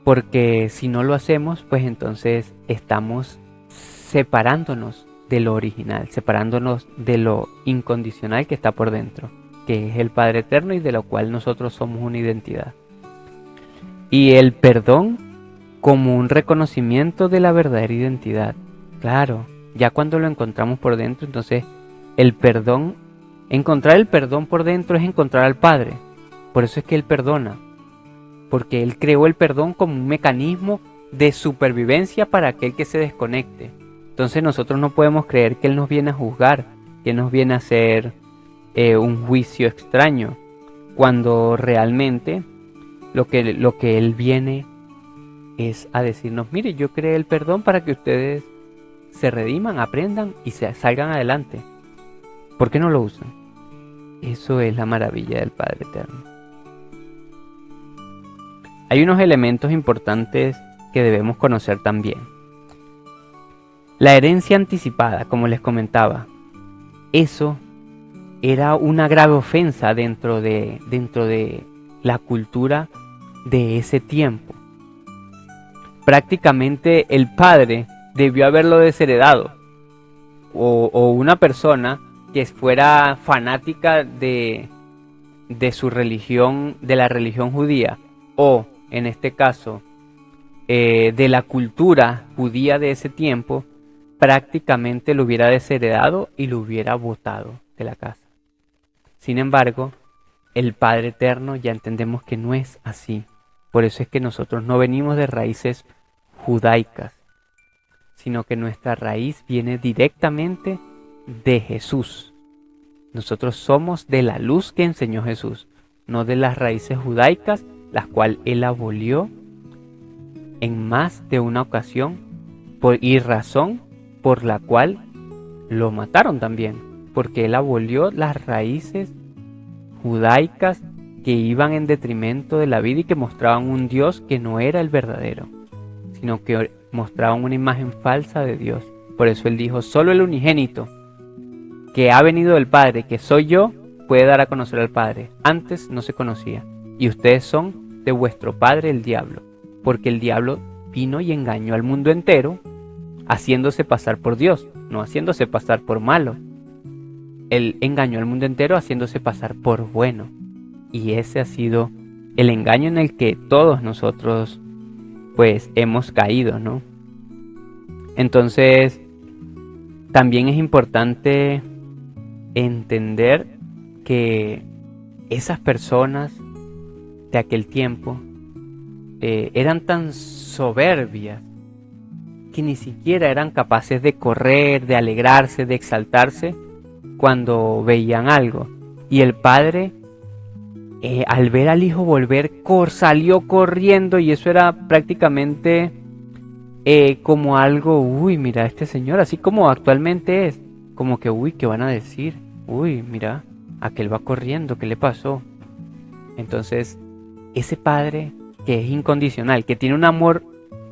Speaker 2: Porque si no lo hacemos, pues entonces estamos separándonos de lo original, separándonos de lo incondicional que está por dentro, que es el Padre Eterno y de lo cual nosotros somos una identidad. Y el perdón como un reconocimiento de la verdadera identidad. Claro, ya cuando lo encontramos por dentro, entonces el perdón, encontrar el perdón por dentro es encontrar al Padre. Por eso es que Él perdona, porque Él creó el perdón como un mecanismo de supervivencia para aquel que se desconecte. Entonces nosotros no podemos creer que Él nos viene a juzgar, que nos viene a hacer un juicio extraño, cuando realmente lo que Él viene es a decirnos, mire, yo creé el perdón para que ustedes se rediman, aprendan y salgan adelante. ¿Por qué no lo usan? Eso es la maravilla del Padre Eterno. Hay unos elementos importantes que debemos conocer también. La herencia anticipada, como les comentaba, eso era una grave ofensa dentro de la cultura de ese tiempo. Prácticamente el padre debió haberlo desheredado, o una persona que fuera fanática de su religión, de la religión judía, o en este caso de la cultura judía de ese tiempo, prácticamente lo hubiera desheredado y lo hubiera botado de la casa. Sin embargo, el Padre Eterno ya entendemos que no es así. Por eso es que nosotros no venimos de raíces judaicas, sino que nuestra raíz viene directamente de Jesús. Nosotros somos de la luz que enseñó Jesús, no de las raíces judaicas, las cuales Él abolió en más de una ocasión y razón por la cual lo mataron también, porque Él abolió las raíces judaicas que iban en detrimento de la vida y que mostraban un Dios que no era el verdadero, sino que mostraban una imagen falsa de Dios. Por eso Él dijo, solo el unigénito, que ha venido del Padre, que soy yo, puede dar a conocer al Padre. Antes no se conocía. Y ustedes son de vuestro padre el diablo, porque el diablo vino y engañó al mundo entero, haciéndose pasar por Dios, no haciéndose pasar por malo. Él engañó al mundo entero haciéndose pasar por bueno. Y ese ha sido el engaño en el que todos nosotros pues hemos caído, ¿no? Entonces, también es importante entender que esas personas de aquel tiempo eran tan soberbias que ni siquiera eran capaces de correr, de alegrarse, de exaltarse cuando veían algo. Y el padre, al ver al hijo volver, salió corriendo, y eso era prácticamente como algo, uy, mira este señor, así como actualmente es, como que, uy, ¿qué van a decir? Uy, mira, aquel va corriendo, ¿qué le pasó? Entonces, ese padre que es incondicional, que tiene un amor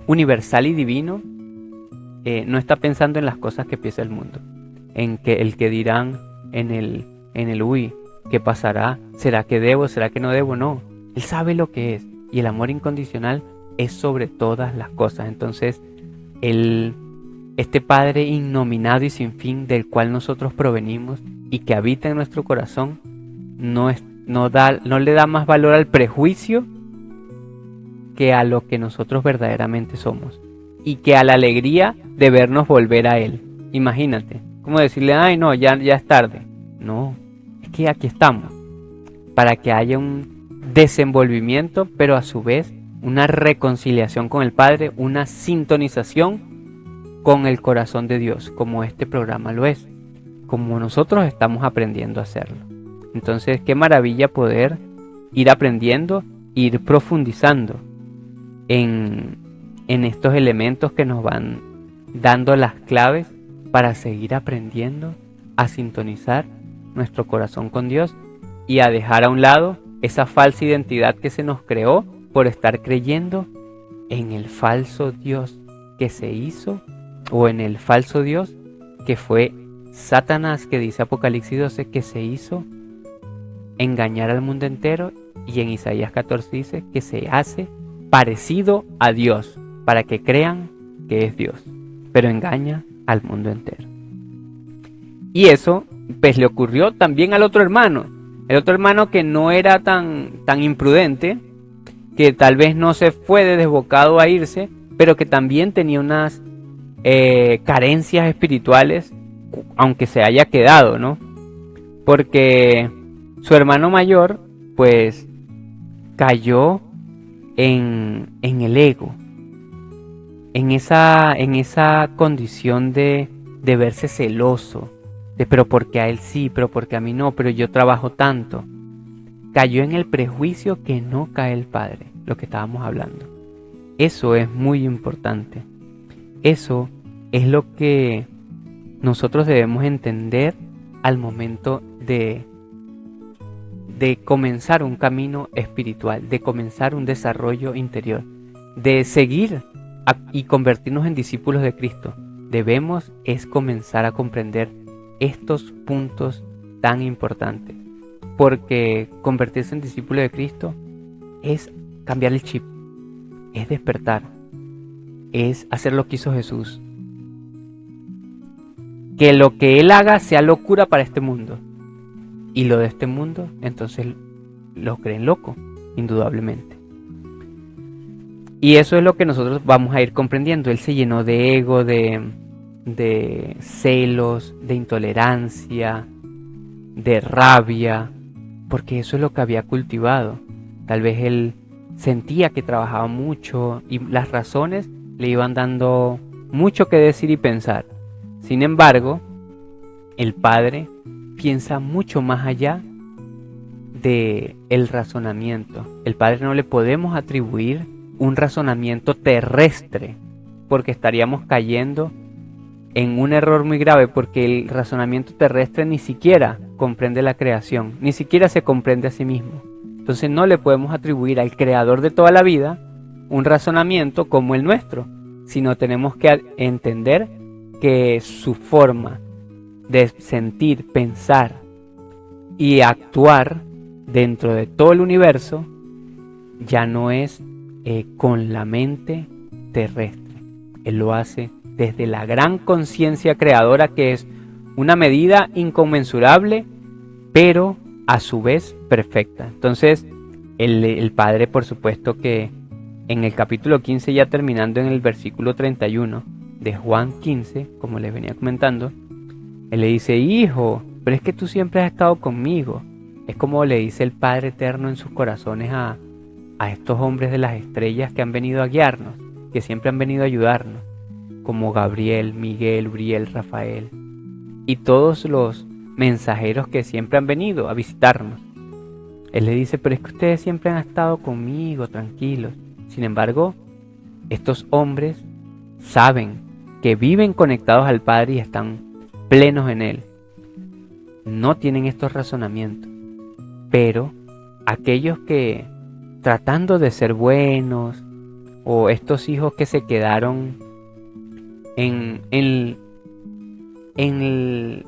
Speaker 2: universal y divino, no está pensando en las cosas que piensa el mundo, en que el que dirán, en el uy, ¿qué pasará? ¿Será que debo? ¿Será que no debo? No, él sabe lo que es, y el amor incondicional es sobre todas las cosas. Entonces, este Padre innominado y sin fin del cual nosotros provenimos y que habita en nuestro corazón, no le da más valor al prejuicio que a lo que nosotros verdaderamente somos, y que a la alegría de vernos volver a Él. Imagínate, como decirle, ay no, ya es tarde. No, es que aquí estamos, para que haya un desenvolvimiento, pero a su vez una reconciliación con el Padre, una sintonización con el corazón de Dios, como este programa lo es, como nosotros estamos aprendiendo a hacerlo. Entonces, qué maravilla poder ir aprendiendo, ir profundizando en estos elementos que nos van dando las claves para seguir aprendiendo a sintonizar nuestro corazón con Dios y a dejar a un lado esa falsa identidad que se nos creó por estar creyendo en el falso Dios que se hizo, o en el falso Dios que fue Satanás, que dice Apocalipsis 12 que se hizo engañar al mundo entero, y en Isaías 14 dice que se hace parecido a Dios para que crean que es Dios, pero engaña al mundo entero. Y eso pues le ocurrió también al otro hermano, el otro hermano que no era tan imprudente, que tal vez no se fue de desbocado a irse, pero que también tenía unas carencias espirituales, aunque se haya quedado, ¿no? Porque su hermano mayor pues cayó en el ego, en esa condición de verse celoso, de pero porque a él sí, pero porque a mí no, pero yo trabajo tanto. Cayó en el prejuicio que no cae el Padre, lo que estábamos hablando. Eso es muy importante. Eso es lo que nosotros debemos entender al momento de comenzar un camino espiritual, de comenzar un desarrollo interior, de seguir y convertirnos en discípulos de Cristo. Debemos es comenzar a comprender estos puntos tan importantes, porque convertirse en discípulo de Cristo es cambiar el chip, es despertar, es hacer lo que hizo Jesús, que lo que Él haga sea locura para este mundo, y lo de este mundo entonces lo creen loco, indudablemente. Y eso es lo que nosotros vamos a ir comprendiendo. Él se llenó de ego, de celos, de intolerancia, de rabia, porque eso es lo que había cultivado. Tal vez él sentía que trabajaba mucho y las razones le iban dando mucho que decir y pensar. Sin embargo, el Padre piensa mucho más allá del razonamiento. El Padre no le podemos atribuir un razonamiento terrestre, porque estaríamos cayendo en un error muy grave, porque el razonamiento terrestre ni siquiera comprende la creación, ni siquiera se comprende a sí mismo. Entonces no le podemos atribuir al creador de toda la vida un razonamiento como el nuestro, sino tenemos que entender que su forma de sentir, pensar y actuar dentro de todo el universo ya no es con la mente terrestre. Él lo hace desde la gran conciencia creadora, que es una medida inconmensurable, pero a su vez perfecta. Entonces, el Padre, por supuesto que en el capítulo 15, ya terminando en el versículo 31 de Juan 15, como les venía comentando, Él le dice: hijo, pero es que tú siempre has estado conmigo. Es como le dice el Padre Eterno en sus corazones a estos hombres de las estrellas que han venido a guiarnos, que siempre han venido a ayudarnos, como Gabriel, Miguel, Uriel, Rafael, y todos los mensajeros que siempre han venido a visitarnos. Él le dice: pero es que ustedes siempre han estado conmigo, tranquilos. Sin embargo, estos hombres saben que viven conectados al Padre y están plenos en Él. No tienen estos razonamientos. Pero aquellos que, tratando de ser buenos, o estos hijos que se quedaron en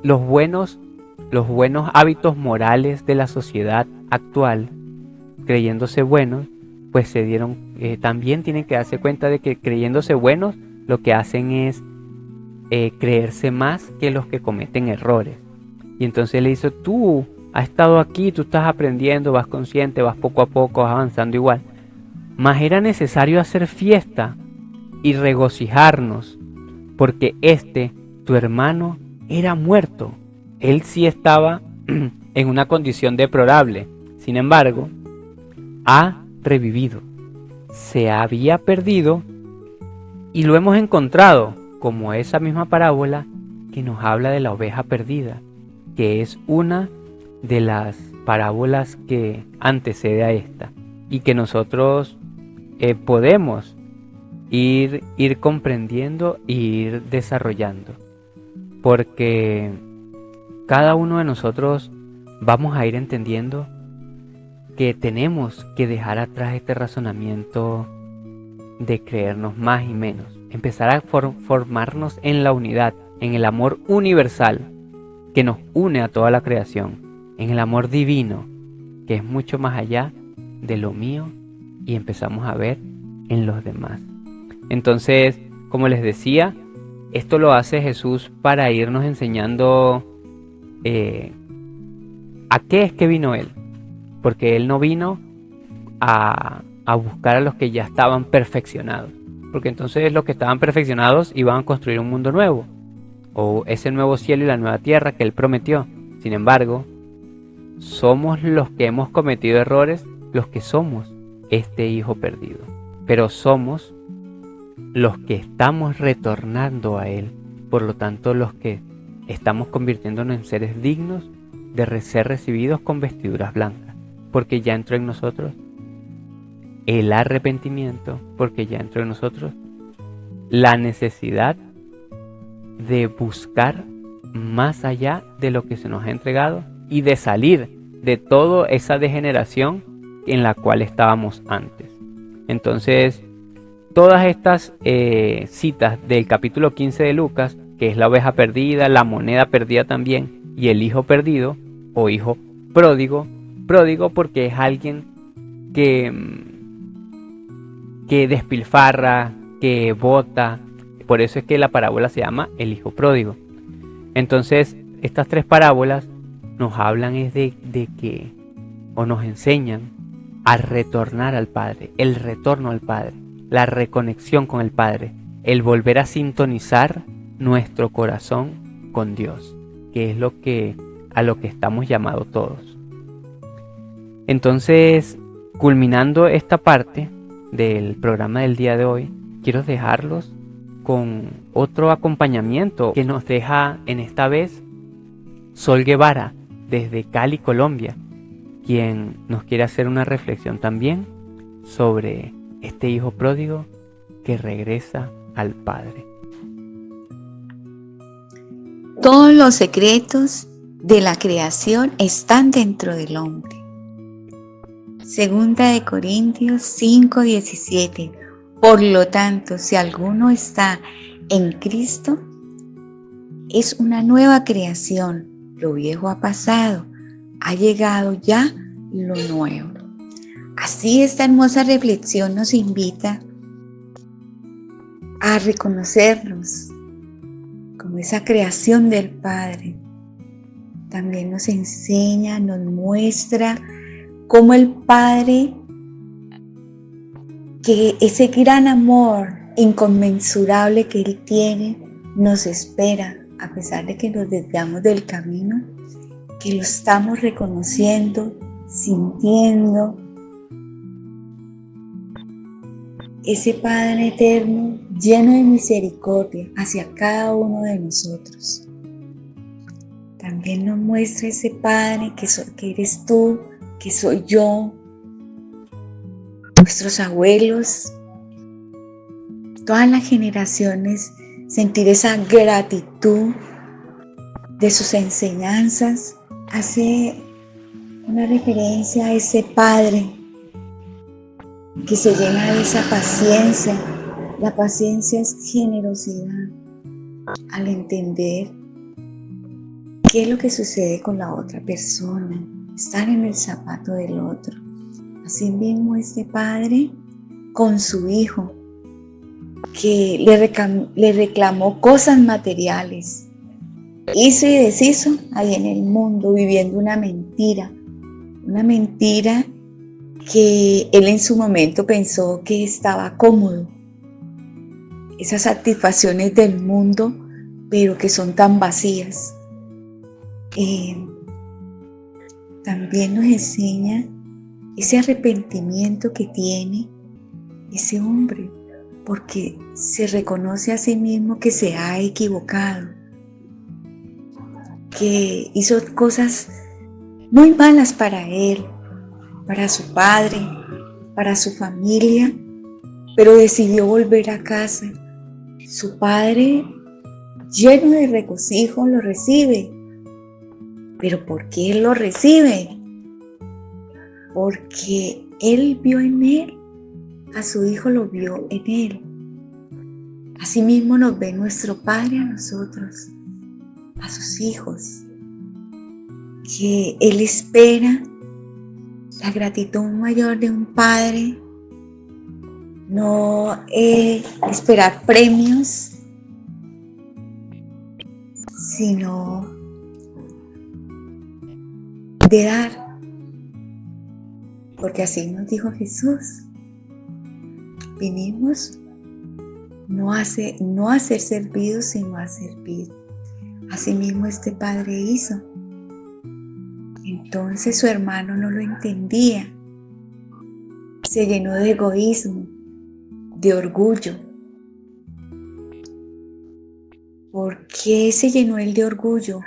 Speaker 2: los buenos hábitos morales de la sociedad actual, creyéndose buenos, pues también tienen que darse cuenta de que creyéndose buenos, lo que hacen es creerse más que los que cometen errores. Y entonces le dice: tú has estado aquí, tú estás aprendiendo, vas consciente, vas poco a poco, vas avanzando igual. Mas era necesario hacer fiesta y regocijarnos, porque tu hermano, era muerto. Él sí estaba en una condición deplorable. Sin embargo, ha revivido. Se había perdido y lo hemos encontrado, como esa misma parábola que nos habla de la oveja perdida, que es una de las parábolas que antecede a esta y que nosotros podemos ir comprendiendo e ir desarrollando, porque cada uno de nosotros vamos a ir entendiendo que tenemos que dejar atrás este razonamiento de creernos más y menos, empezar a formarnos en la unidad, en el amor universal que nos une a toda la creación, en el amor divino que es mucho más allá de lo mío y empezamos a ver en los demás. Entonces, como les decía, esto lo hace Jesús para irnos enseñando a qué es que vino Él, porque Él no vino a buscar a los que ya estaban perfeccionados, porque entonces los que estaban perfeccionados iban a construir un mundo nuevo, o ese nuevo cielo y la nueva tierra que Él prometió. Sin embargo, somos los que hemos cometido errores, los que somos este hijo perdido, pero somos los que estamos retornando a Él, por lo tanto los que estamos convirtiéndonos en seres dignos de ser recibidos con vestiduras blancas, porque ya entró en nosotros el arrepentimiento, porque ya entró en nosotros la necesidad de buscar más allá de lo que se nos ha entregado y de salir de toda esa degeneración en la cual estábamos antes. Entonces, todas estas citas del capítulo 15 de Lucas, que es la oveja perdida, la moneda perdida también, y el hijo perdido o hijo pródigo porque es alguien que despilfarra, que bota. Por eso es que la parábola se llama el hijo pródigo. Entonces, estas tres parábolas nos hablan es de que, o nos enseñan a retornar al Padre, el retorno al Padre, la reconexión con el Padre, el volver a sintonizar nuestro corazón con Dios, que es a lo que estamos llamados todos. Entonces, culminando esta parte del programa del día de hoy, quiero dejarlos con otro acompañamiento que nos deja en esta vez Sol Guevara desde Cali, Colombia, quien nos quiere hacer una reflexión también sobre este hijo pródigo que regresa al Padre.
Speaker 4: Todos los secretos de la creación están dentro del hombre. Segunda de Corintios 5:17. Por lo tanto, si alguno está en Cristo, es una nueva creación. Lo viejo ha pasado, ha llegado ya lo nuevo. Así esta hermosa reflexión nos invita a reconocernos como esa creación del Padre. También nos enseña, nos muestra cómo el Padre, que ese gran amor inconmensurable que Él tiene, nos espera a pesar de que nos desviamos del camino, que lo estamos reconociendo, sintiendo. Ese Padre eterno lleno de misericordia hacia cada uno de nosotros. También nos muestra ese Padre que eres tú, que soy yo, nuestros abuelos, todas las generaciones, sentir esa gratitud de sus enseñanzas. Hace una referencia a ese Padre que se llena de esa paciencia. La paciencia es generosidad al entender qué es lo que sucede con la otra persona, estar en el zapato del otro. Asimismo, este Padre con su Hijo, que le reclamó cosas materiales, hizo y deshizo ahí en el mundo, viviendo una mentira que él en su momento pensó que estaba cómodo. Esas satisfacciones del mundo, pero que son tan vacías. También nos enseña ese arrepentimiento que tiene ese hombre, porque se reconoce a sí mismo que se ha equivocado, que hizo cosas muy malas para él, para su padre, para su familia, pero decidió volver a casa. Su padre, lleno de regocijo, lo recibe. ¿Pero por qué él lo recibe? Porque él vio en él, a su hijo lo vio en él. Asimismo nos ve nuestro Padre a nosotros, a sus hijos, que él espera la gratitud mayor de un padre, no esperar premios, sino de dar, porque así nos dijo Jesús. Vinimos no a ser servidos, sino a servir. Asimismo este Padre hizo. Entonces su hermano no lo entendía. Se llenó de egoísmo, de orgullo. ¿Por qué se llenó él de orgullo?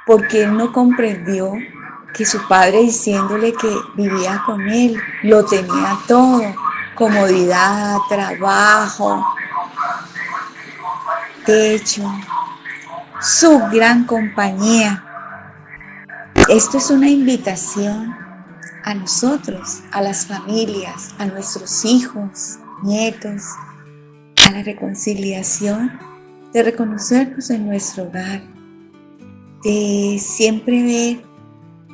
Speaker 4: Porque él no comprendió que su padre, diciéndole que vivía con él, lo tenía todo: comodidad, trabajo, techo, su gran compañía. Esto es una invitación a nosotros, a las familias, a nuestros hijos, nietos, a la reconciliación, de reconocernos en nuestro hogar, de siempre ver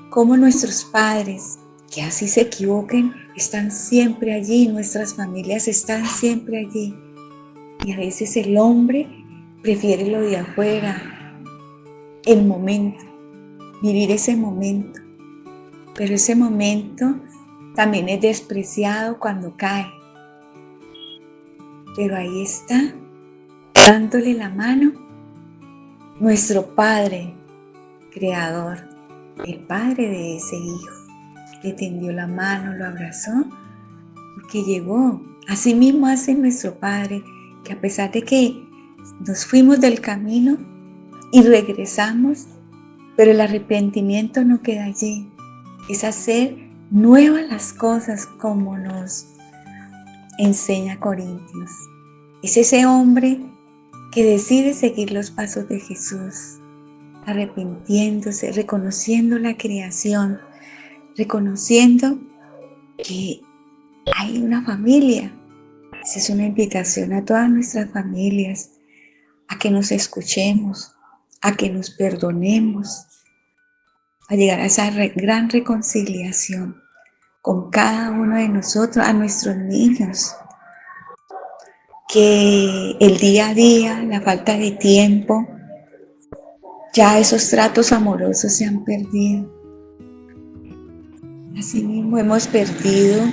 Speaker 4: cómo nuestros padres, que así se equivoquen, están siempre allí, nuestras familias están siempre allí. Y a veces el hombre prefiere lo de afuera, el momento, vivir ese momento. Pero ese momento también es despreciado cuando cae. Pero ahí está, dándole la mano, nuestro Padre Creador, el Padre de ese hijo. Le tendió la mano, lo abrazó, porque llegó. Asimismo hace nuestro Padre, que a pesar de que nos fuimos del camino y regresamos, pero el arrepentimiento no queda allí. Es hacer nuevas las cosas, como nos enseña Corintios. Es ese hombre que decide seguir los pasos de Jesús, arrepintiéndose, reconociendo la creación, reconociendo que hay una familia. Esa es una invitación a todas nuestras familias, a que nos escuchemos, a que nos perdonemos, a llegar a esa gran reconciliación con cada uno de nosotros, a nuestros niños, que el día a día, la falta de tiempo, ya esos tratos amorosos se han perdido. Asimismo hemos perdido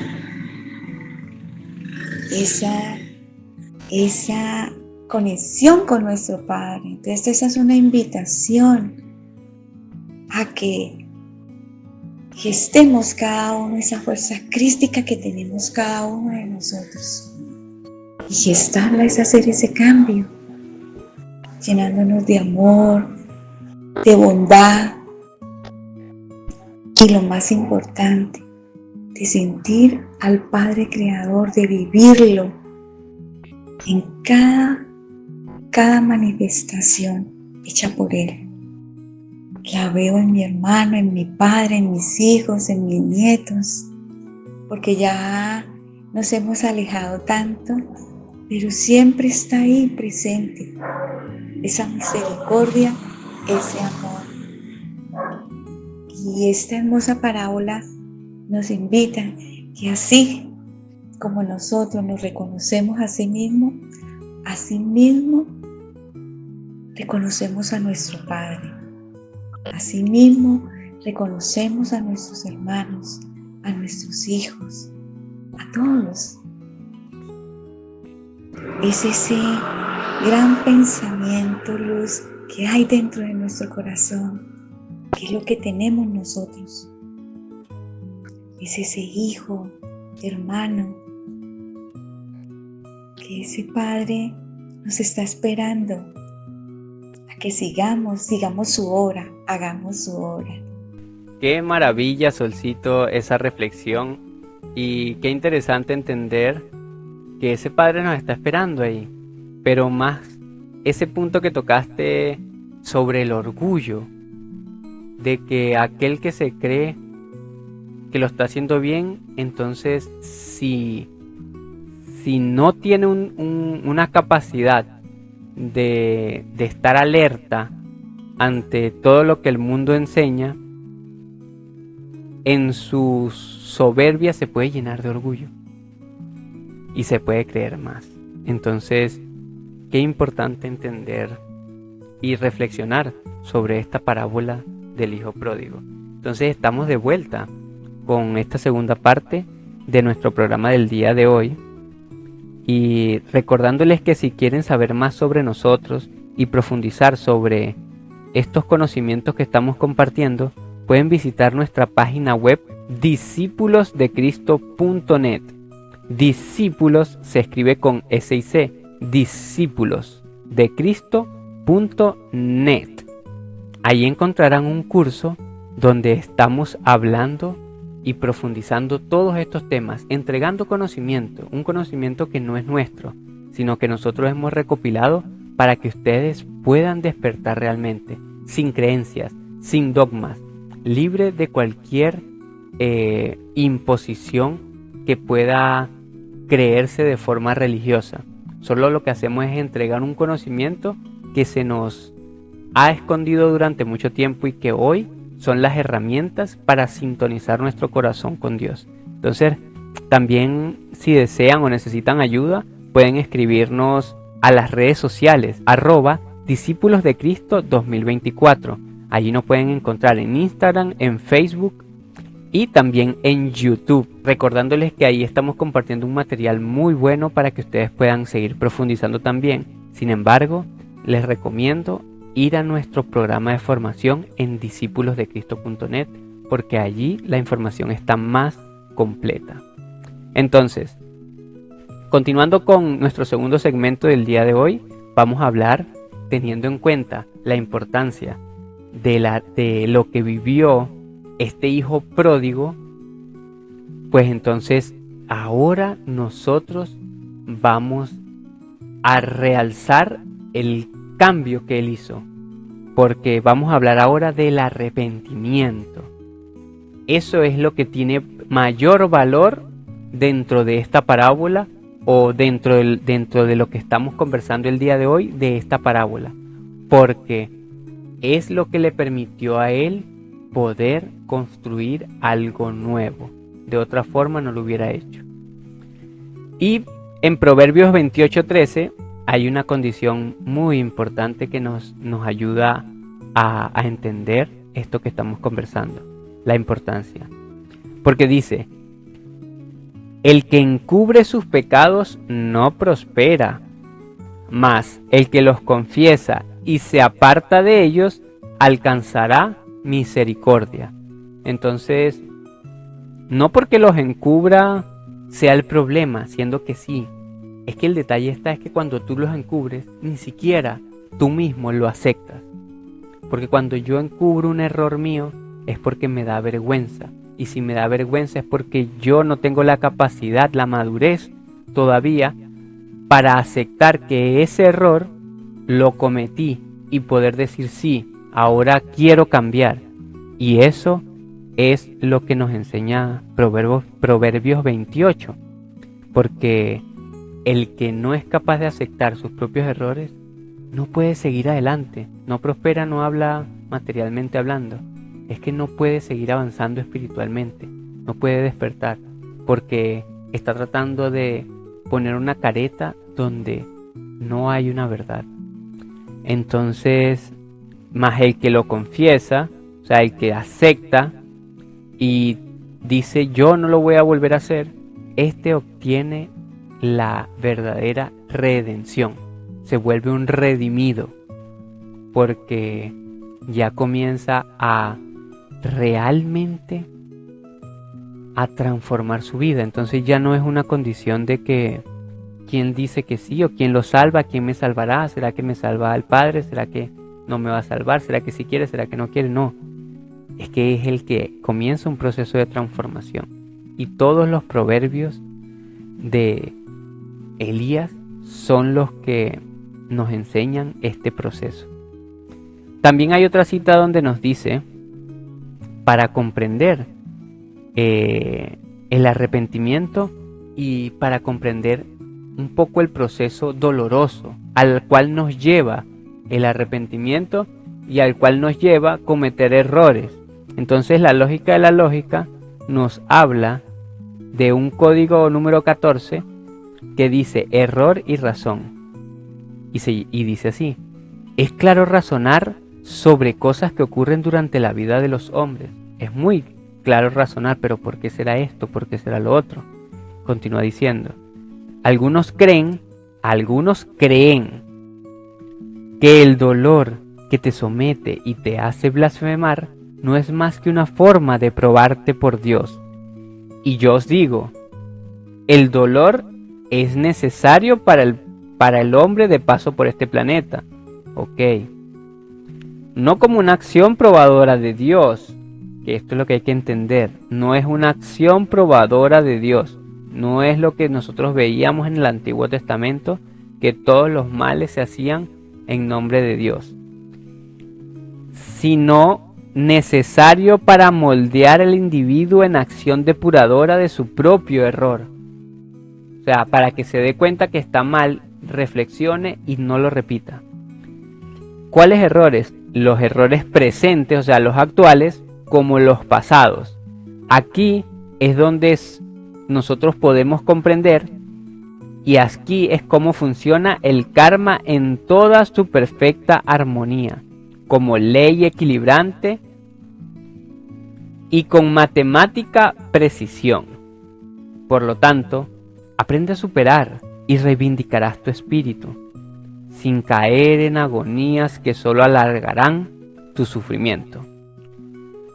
Speaker 4: esa conexión con nuestro Padre. Entonces esa es una invitación a que gestemos cada uno esa fuerza crística que tenemos cada uno de nosotros. Y gestarla es hacer ese cambio, llenándonos de amor, de bondad y lo más importante, de sentir al Padre Creador, de vivirlo en cada manifestación hecha por Él. La veo en mi hermano, en mi padre, en mis hijos, en mis nietos, porque ya nos hemos alejado tanto, pero siempre está ahí presente esa misericordia, ese amor. Y esta hermosa parábola nos invita que así como nosotros nos reconocemos a sí mismo reconocemos a nuestro Padre. Asimismo, reconocemos a nuestros hermanos, a nuestros hijos, a todos. Es ese gran pensamiento, luz, que hay dentro de nuestro corazón, que es lo que tenemos nosotros. Es ese hijo, hermano, que ese Padre nos está esperando a que sigamos su obra, hagamos su obra.
Speaker 2: Qué maravilla, Solcito, esa reflexión, y qué interesante entender que ese Padre nos está esperando ahí, pero más ese punto que tocaste sobre el orgullo, de que aquel que se cree que lo está haciendo bien, entonces si no tiene una capacidad de estar alerta ante todo lo que el mundo enseña, en su soberbia se puede llenar de orgullo y se puede creer más. Entonces, qué importante entender y reflexionar sobre esta parábola del hijo pródigo. Entonces estamos de vuelta con esta segunda parte de nuestro programa del día de hoy, y recordándoles que si quieren saber más sobre nosotros y profundizar sobre estos conocimientos que estamos compartiendo, pueden visitar nuestra página web discipulosdecristo.net. Discípulos se escribe con S-I-C, discípulosdecristo.net. Ahí encontrarán un curso donde estamos hablando y profundizando todos estos temas, entregando conocimiento, un conocimiento que no es nuestro, sino que nosotros hemos recopilado para que ustedes puedan despertar realmente, sin creencias, sin dogmas, libre de cualquier imposición que pueda creerse de forma religiosa. Solo lo que hacemos es entregar un conocimiento que se nos ha escondido durante mucho tiempo y que hoy son las herramientas para sintonizar nuestro corazón con Dios. Entonces, también si desean o necesitan ayuda, pueden escribirnos a las redes sociales, @discípulos de Cristo 2024. Allí nos pueden encontrar en Instagram, en Facebook y también en YouTube. Recordándoles que ahí estamos compartiendo un material muy bueno para que ustedes puedan seguir profundizando también. Sin embargo, les recomiendo ir a nuestro programa de formación en discípulosdecristo.net, porque allí la información está más completa. Entonces, continuando con nuestro segundo segmento del día de hoy, vamos a hablar, teniendo en cuenta la importancia de lo que vivió este hijo pródigo, pues entonces ahora nosotros vamos a realzar el cambio que él hizo, porque vamos a hablar ahora del arrepentimiento. Eso es lo que tiene mayor valor dentro de esta parábola, o dentro de lo que estamos conversando el día de hoy de esta parábola, porque es lo que le permitió a él poder construir algo nuevo. De otra forma no lo hubiera hecho. Y en Proverbios 28:13 hay una condición muy importante que nos ayuda a entender esto que estamos conversando, la importancia. Porque dice: el que encubre sus pecados no prospera, mas el que los confiesa y se aparta de ellos alcanzará misericordia. Entonces, no porque los encubra sea el problema, siendo que sí. Es que el detalle es que cuando tú los encubres, ni siquiera tú mismo lo aceptas. Porque cuando yo encubro un error mío, es porque me da vergüenza. Y si me da vergüenza es porque yo no tengo la capacidad, la madurez todavía para aceptar que ese error lo cometí y poder decir sí, ahora quiero cambiar. Y eso es lo que nos enseña Proverbios 28. Porque el que no es capaz de aceptar sus propios errores no puede seguir adelante, no prospera, no habla materialmente hablando. Es que no puede seguir avanzando espiritualmente, no puede despertar, porque está tratando de poner una careta donde no hay una verdad. Entonces, más el que lo confiesa, o sea, el que acepta y dice yo no lo voy a volver a hacer, este obtiene la verdadera redención. Se vuelve un redimido, porque ya comienza a realmente a transformar su vida. Entonces ya no es una condición de que quién dice que sí o quién lo salva, quién me salvará, será que me salva el Padre, será que no me va a salvar, será que sí quiere, será que no quiere. No, es que es el que comienza un proceso de transformación. Y todos los proverbios de Elías son los que nos enseñan este proceso. También hay otra cita donde nos dice, para comprender el arrepentimiento y para comprender un poco el proceso doloroso al cual nos lleva el arrepentimiento y al cual nos lleva a cometer errores. Entonces la lógica de la lógica nos habla de un código número 14 que dice error y razón. Y dice así: es claro razonar sobre cosas que ocurren durante la vida de los hombres. Es muy claro razonar, pero ¿por qué será esto? ¿Por qué será lo otro? Continúa diciendo: algunos creen que el dolor que te somete y te hace blasfemar no es más que una forma de probarte por Dios. Y yo os digo, el dolor es necesario para el hombre de paso por este planeta. Ok. No como una acción probadora de Dios, que esto es lo que hay que entender. No es una acción probadora de Dios. No es lo que nosotros veíamos en el Antiguo Testamento, que todos los males se hacían en nombre de Dios, sino necesario para moldear al individuo en acción depuradora de su propio error. O sea, para que se dé cuenta que está mal, reflexione y no lo repita. ¿Cuáles errores? Los errores presentes, o sea, los actuales, como los pasados. Aquí es donde nosotros podemos comprender, y aquí es cómo funciona el karma en toda su perfecta armonía, como ley equilibrante y con matemática precisión. Por lo tanto, aprende a superar y reivindicarás tu espíritu, sin caer en agonías que solo alargarán tu sufrimiento.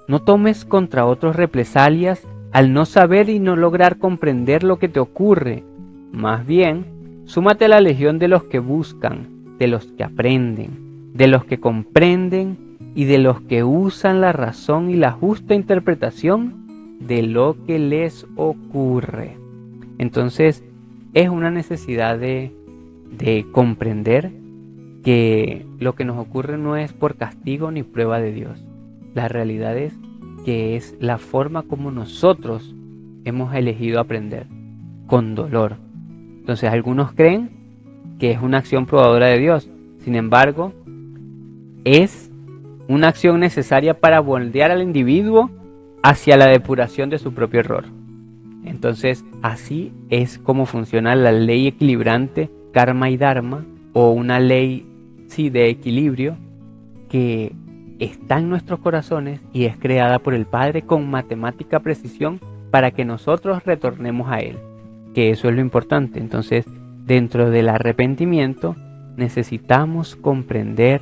Speaker 2: No tomes contra otros represalias al no saber y no lograr comprender lo que te ocurre. Más bien, súmate a la legión de los que buscan, de los que aprenden, de los que comprenden y de los que usan la razón y la justa interpretación de lo que les ocurre. Entonces, es una necesidad de comprender que lo que nos ocurre no es por castigo ni prueba de Dios. La realidad es que es la forma como nosotros hemos elegido aprender, con dolor. Entonces algunos creen que es una acción probadora de Dios. Sin embargo, es una acción necesaria para moldear al individuo hacia la depuración de su propio error. Entonces, así es como funciona la ley equilibrante karma y dharma, o una ley de equilibrio que está en nuestros corazones y es creada por el Padre con matemática precisión para que nosotros retornemos a Él, que eso es lo importante. Entonces, dentro del arrepentimiento necesitamos comprender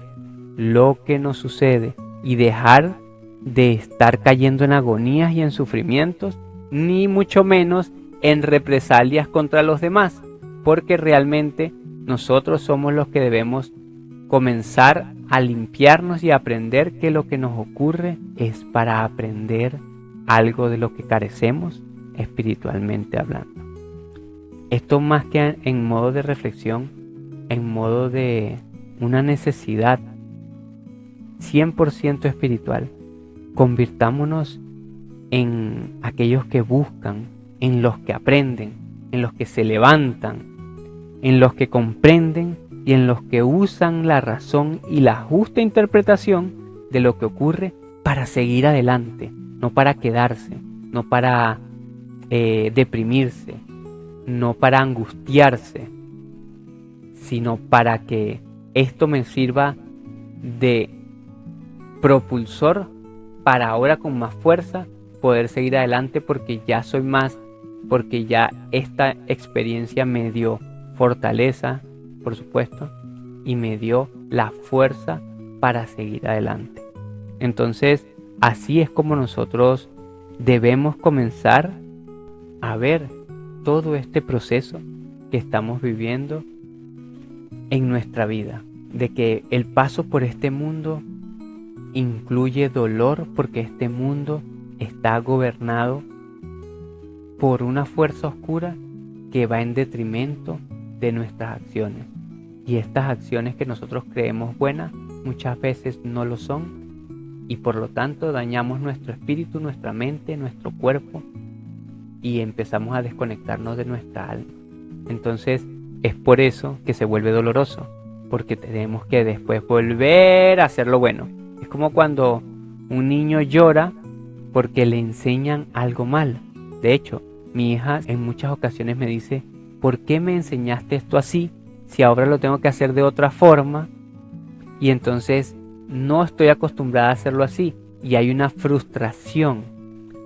Speaker 2: lo que nos sucede y dejar de estar cayendo en agonías y en sufrimientos, ni mucho menos en represalias contra los demás, porque realmente nosotros somos los que debemos comenzar a limpiarnos y aprender que lo que nos ocurre es para aprender algo de lo que carecemos espiritualmente hablando. Esto más que en modo de reflexión, en modo de una necesidad 100% espiritual, convirtámonos en aquellos que buscan, en los que aprenden, en los que se levantan, en los que comprenden y en los que usan la razón y la justa interpretación de lo que ocurre para seguir adelante, no para quedarse, no para deprimirse, no para angustiarse, sino para que esto me sirva de propulsor para ahora con más fuerza poder seguir adelante, porque ya soy más, porque ya esta experiencia me dio fortaleza, por supuesto, y me dio la fuerza para seguir adelante. Entonces, así es como nosotros debemos comenzar a ver todo este proceso que estamos viviendo en nuestra vida, de que el paso por este mundo incluye dolor, porque este mundo está gobernado por una fuerza oscura que va en detrimento de nuestras acciones, y estas acciones que nosotros creemos buenas muchas veces no lo son, y por lo tanto dañamos nuestro espíritu, nuestra mente, nuestro cuerpo, y empezamos a desconectarnos de nuestra alma. Entonces es por eso que se vuelve doloroso, porque tenemos que después volver a hacer lo bueno. Es como cuando un niño llora porque le enseñan algo mal. De hecho, mi hija en muchas ocasiones me dice: ¿por qué me enseñaste esto así si ahora lo tengo que hacer de otra forma? Y entonces no estoy acostumbrada a hacerlo así, y hay una frustración,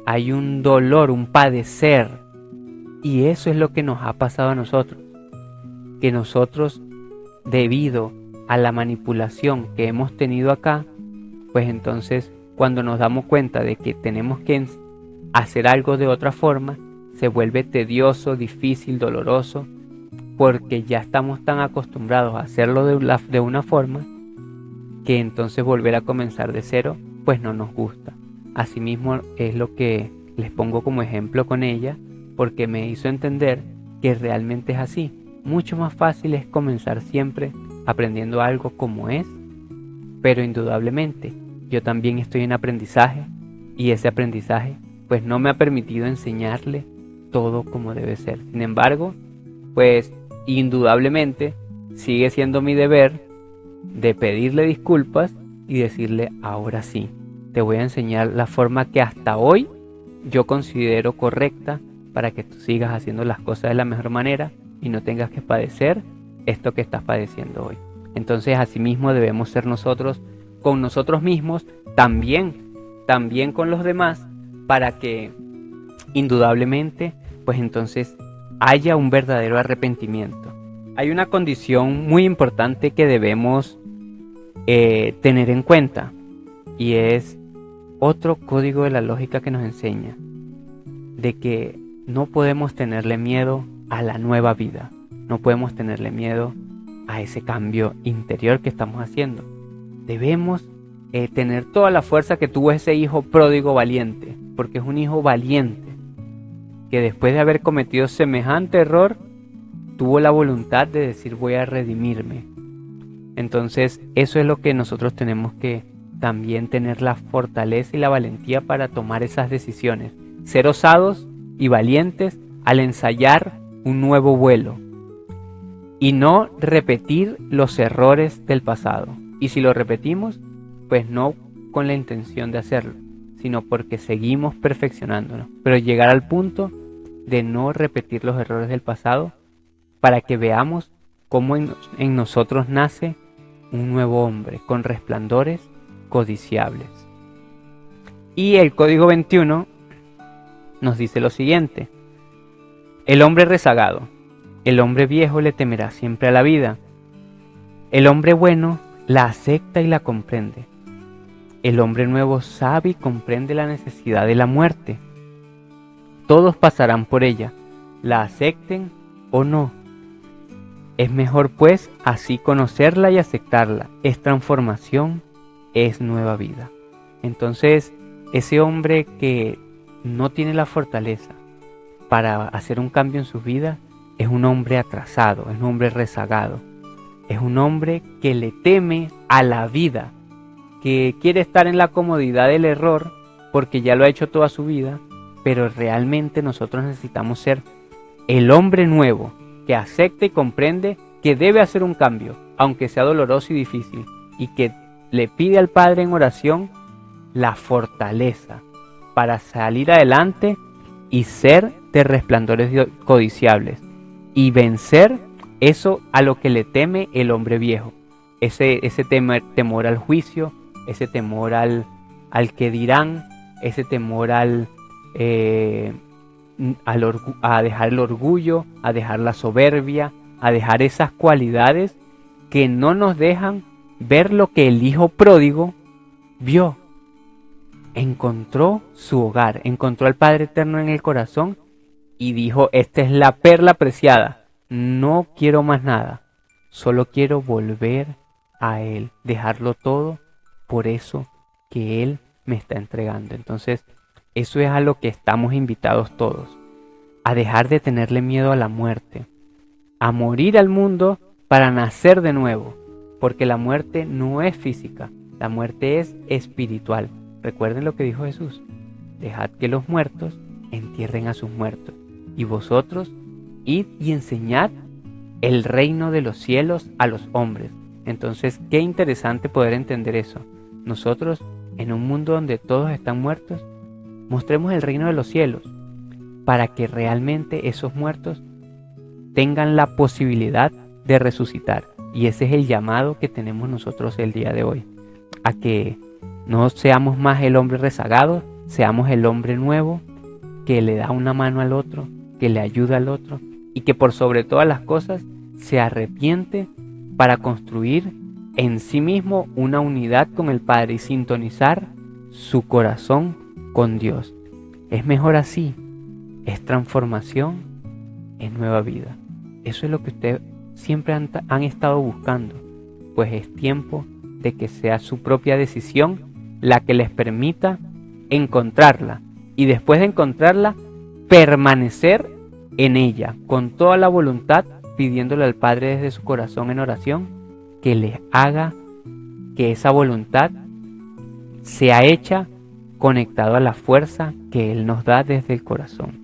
Speaker 2: hay un dolor, un padecer, y eso es lo que nos ha pasado a nosotros, que nosotros, debido a la manipulación que hemos tenido acá, pues entonces cuando nos damos cuenta de que tenemos que hacer algo de otra forma, se vuelve tedioso, difícil, doloroso, porque ya estamos tan acostumbrados a hacerlo de una forma, que entonces volver a comenzar de cero pues no nos gusta. Asimismo es lo que les pongo como ejemplo con ella, porque me hizo entender que realmente es así. Mucho más fácil es comenzar siempre aprendiendo algo como es, pero indudablemente yo también estoy en aprendizaje, y ese aprendizaje pues no me ha permitido enseñarle todo como debe ser. Sin embargo, pues indudablemente sigue siendo mi deber de pedirle disculpas y decirle: ahora sí, te voy a enseñar la forma que hasta hoy yo considero correcta para que tú sigas haciendo las cosas de la mejor manera y no tengas que padecer esto que estás padeciendo hoy. Entonces, asimismo debemos ser nosotros con nosotros mismos, también con los demás, para que indudablemente pues entonces haya un verdadero arrepentimiento. Hay una condición muy importante que debemos tener en cuenta, y es otro código de la lógica que nos enseña de que no podemos tenerle miedo a la nueva vida, no podemos tenerle miedo a ese cambio interior que estamos haciendo. Debemos tener toda la fuerza que tuvo ese hijo pródigo valiente, porque es un hijo valiente que después de haber cometido semejante error tuvo la voluntad de decir: voy a redimirme. Entonces eso es lo que nosotros tenemos que también tener, la fortaleza y la valentía para tomar esas decisiones, ser osados y valientes al ensayar un nuevo vuelo y no repetir los errores del pasado. Y si lo repetimos, pues no con la intención de hacerlo, sino porque seguimos perfeccionándonos. Pero llegar al punto de no repetir los errores del pasado para que veamos cómo en nosotros nace un nuevo hombre con resplandores codiciables. Y el código 21 nos dice lo siguiente: el hombre rezagado, el hombre viejo le temerá siempre a la vida. El hombre bueno la acepta y la comprende. El hombre nuevo sabe y comprende la necesidad de la muerte. Todos pasarán por ella, la acepten o no. Es mejor pues así conocerla y aceptarla. Es transformación, es nueva vida. Entonces, ese hombre que no tiene la fortaleza para hacer un cambio en su vida es un hombre atrasado, es un hombre rezagado. Es un hombre que le teme a la vida, que quiere estar en la comodidad del error porque ya lo ha hecho toda su vida, pero realmente nosotros necesitamos ser el hombre nuevo que acepta y comprende que debe hacer un cambio, aunque sea doloroso y difícil, y que le pide al Padre en oración la fortaleza para salir adelante y ser de resplandores codiciables y vencer eso a lo que le teme el hombre viejo, ese temor al juicio, ese temor al que dirán, ese temor a dejar el orgullo, a dejar la soberbia, a dejar esas cualidades que no nos dejan ver lo que el hijo pródigo vio. Encontró su hogar, encontró al Padre Eterno en el corazón y dijo: esta es la perla preciada. No quiero más nada, solo quiero volver a Él, dejarlo todo por eso que Él me está entregando. Entonces, eso es a lo que estamos invitados todos, a dejar de tenerle miedo a la muerte, a morir al mundo para nacer de nuevo, porque la muerte no es física, la muerte es espiritual. Recuerden lo que dijo Jesús: dejad que los muertos entierren a sus muertos, y vosotros id y enseñad el reino de los cielos a los hombres. Entonces, qué interesante poder entender eso. Nosotros, en un mundo donde todos están muertos, mostremos el reino de los cielos para que realmente esos muertos tengan la posibilidad de resucitar. Y ese es el llamado que tenemos nosotros el día de hoy, a que no seamos más el hombre rezagado, seamos el hombre nuevo que le da una mano al otro, que le ayuda al otro, y que por sobre todas las cosas se arrepiente para construir en sí mismo una unidad con el Padre y sintonizar su corazón con Dios. Es mejor así, es transformación, es nueva vida. Eso es lo que ustedes siempre han estado buscando, pues es tiempo de que sea su propia decisión la que les permita encontrarla, y después de encontrarla, permanecer en ella con toda la voluntad, pidiéndole al Padre desde su corazón en oración que les haga que esa voluntad sea hecha conectado a la fuerza que Él nos da desde el corazón.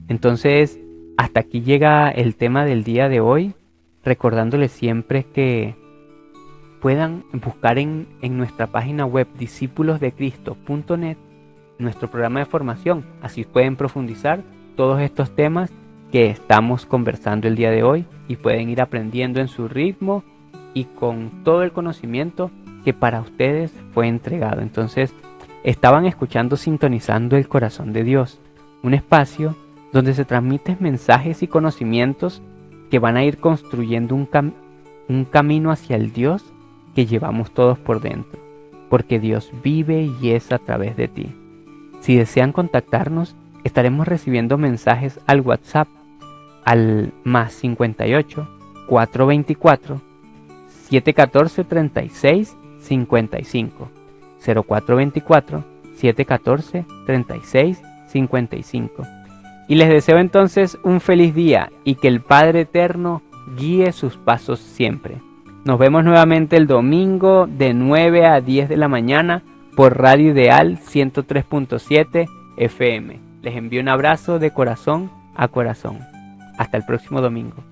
Speaker 2: Entonces, hasta aquí llega el tema del día de hoy, recordándoles siempre que puedan buscar en nuestra página web discipulosdecristo.net nuestro programa de formación. Así pueden profundizar todos estos temas que estamos conversando el día de hoy y pueden ir aprendiendo en su ritmo y con todo el conocimiento que para ustedes fue entregado. Entonces, estaban escuchando Sintonizando el Corazón de Dios, un espacio donde se transmiten mensajes y conocimientos que van a ir construyendo un camino hacia el Dios que llevamos todos por dentro, porque Dios vive y es a través de ti. Si desean contactarnos, estaremos recibiendo mensajes al WhatsApp al más 58 424 714 36 55 0424 714 36 55. Y les deseo entonces un feliz día y que el Padre Eterno guíe sus pasos siempre. Nos vemos nuevamente el domingo de 9 a 10 de la mañana por Radio Ideal 103.7 FM. Les envío un abrazo de corazón a corazón. Hasta el próximo domingo.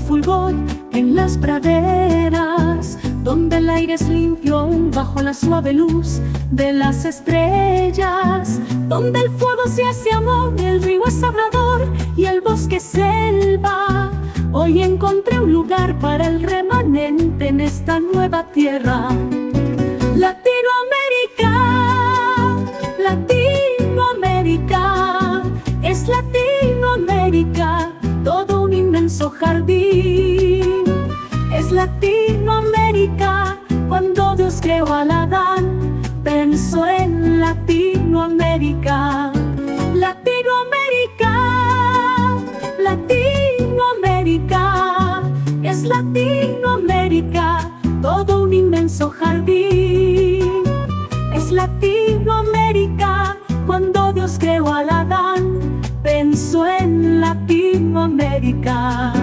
Speaker 5: fulgor en las praderas, donde el aire es limpio bajo la suave luz de las estrellas, donde el fuego se hace amor, el río es hablador y el bosque es selva. Hoy encontré un lugar para el remanente en esta nueva tierra. Latinoamérica, Latinoamérica, es Latinoamérica, todo un inmenso jardín. Es Latinoamérica, cuando Dios creó al Adán, pensó en Latinoamérica. Latinoamérica, Latinoamérica, es Latinoamérica, todo un inmenso jardín. Es Latinoamérica, cuando Dios creó al Adán, pensó en Latinoamérica.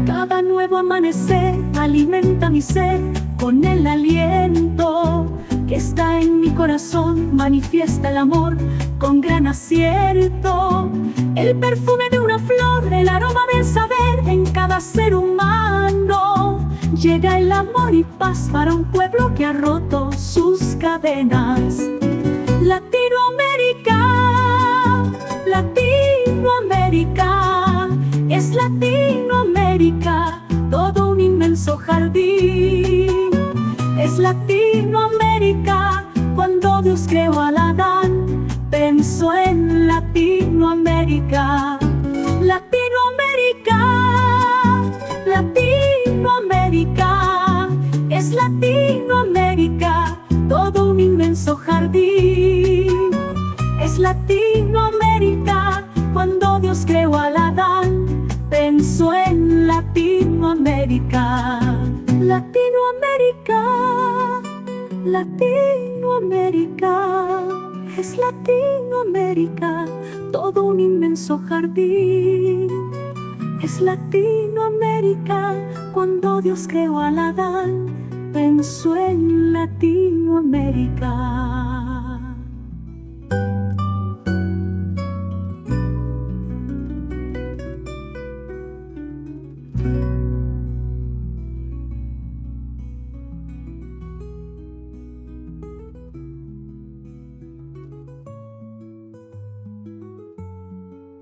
Speaker 5: Cada nuevo amanecer alimenta mi ser con el aliento que está en mi corazón, manifiesta el amor con gran acierto. El perfume de una flor, el aroma del saber en cada ser humano. Llega el amor y paz para un pueblo que ha roto sus cadenas. Latinoamérica, Latinoamérica, es Latinoamérica, todo un inmenso jardín. Es Latinoamérica, cuando Dios creó al Adán, pensó en Latinoamérica. Latinoamérica, Latinoamérica, es Latinoamérica, todo un inmenso jardín. Es Latinoamérica, cuando Dios creó al Adán, pensó en Latinoamérica. Latinoamérica, Latinoamérica, es Latinoamérica, todo un inmenso jardín. Es Latinoamérica, cuando Dios creó al Adán, pensó en Latinoamérica.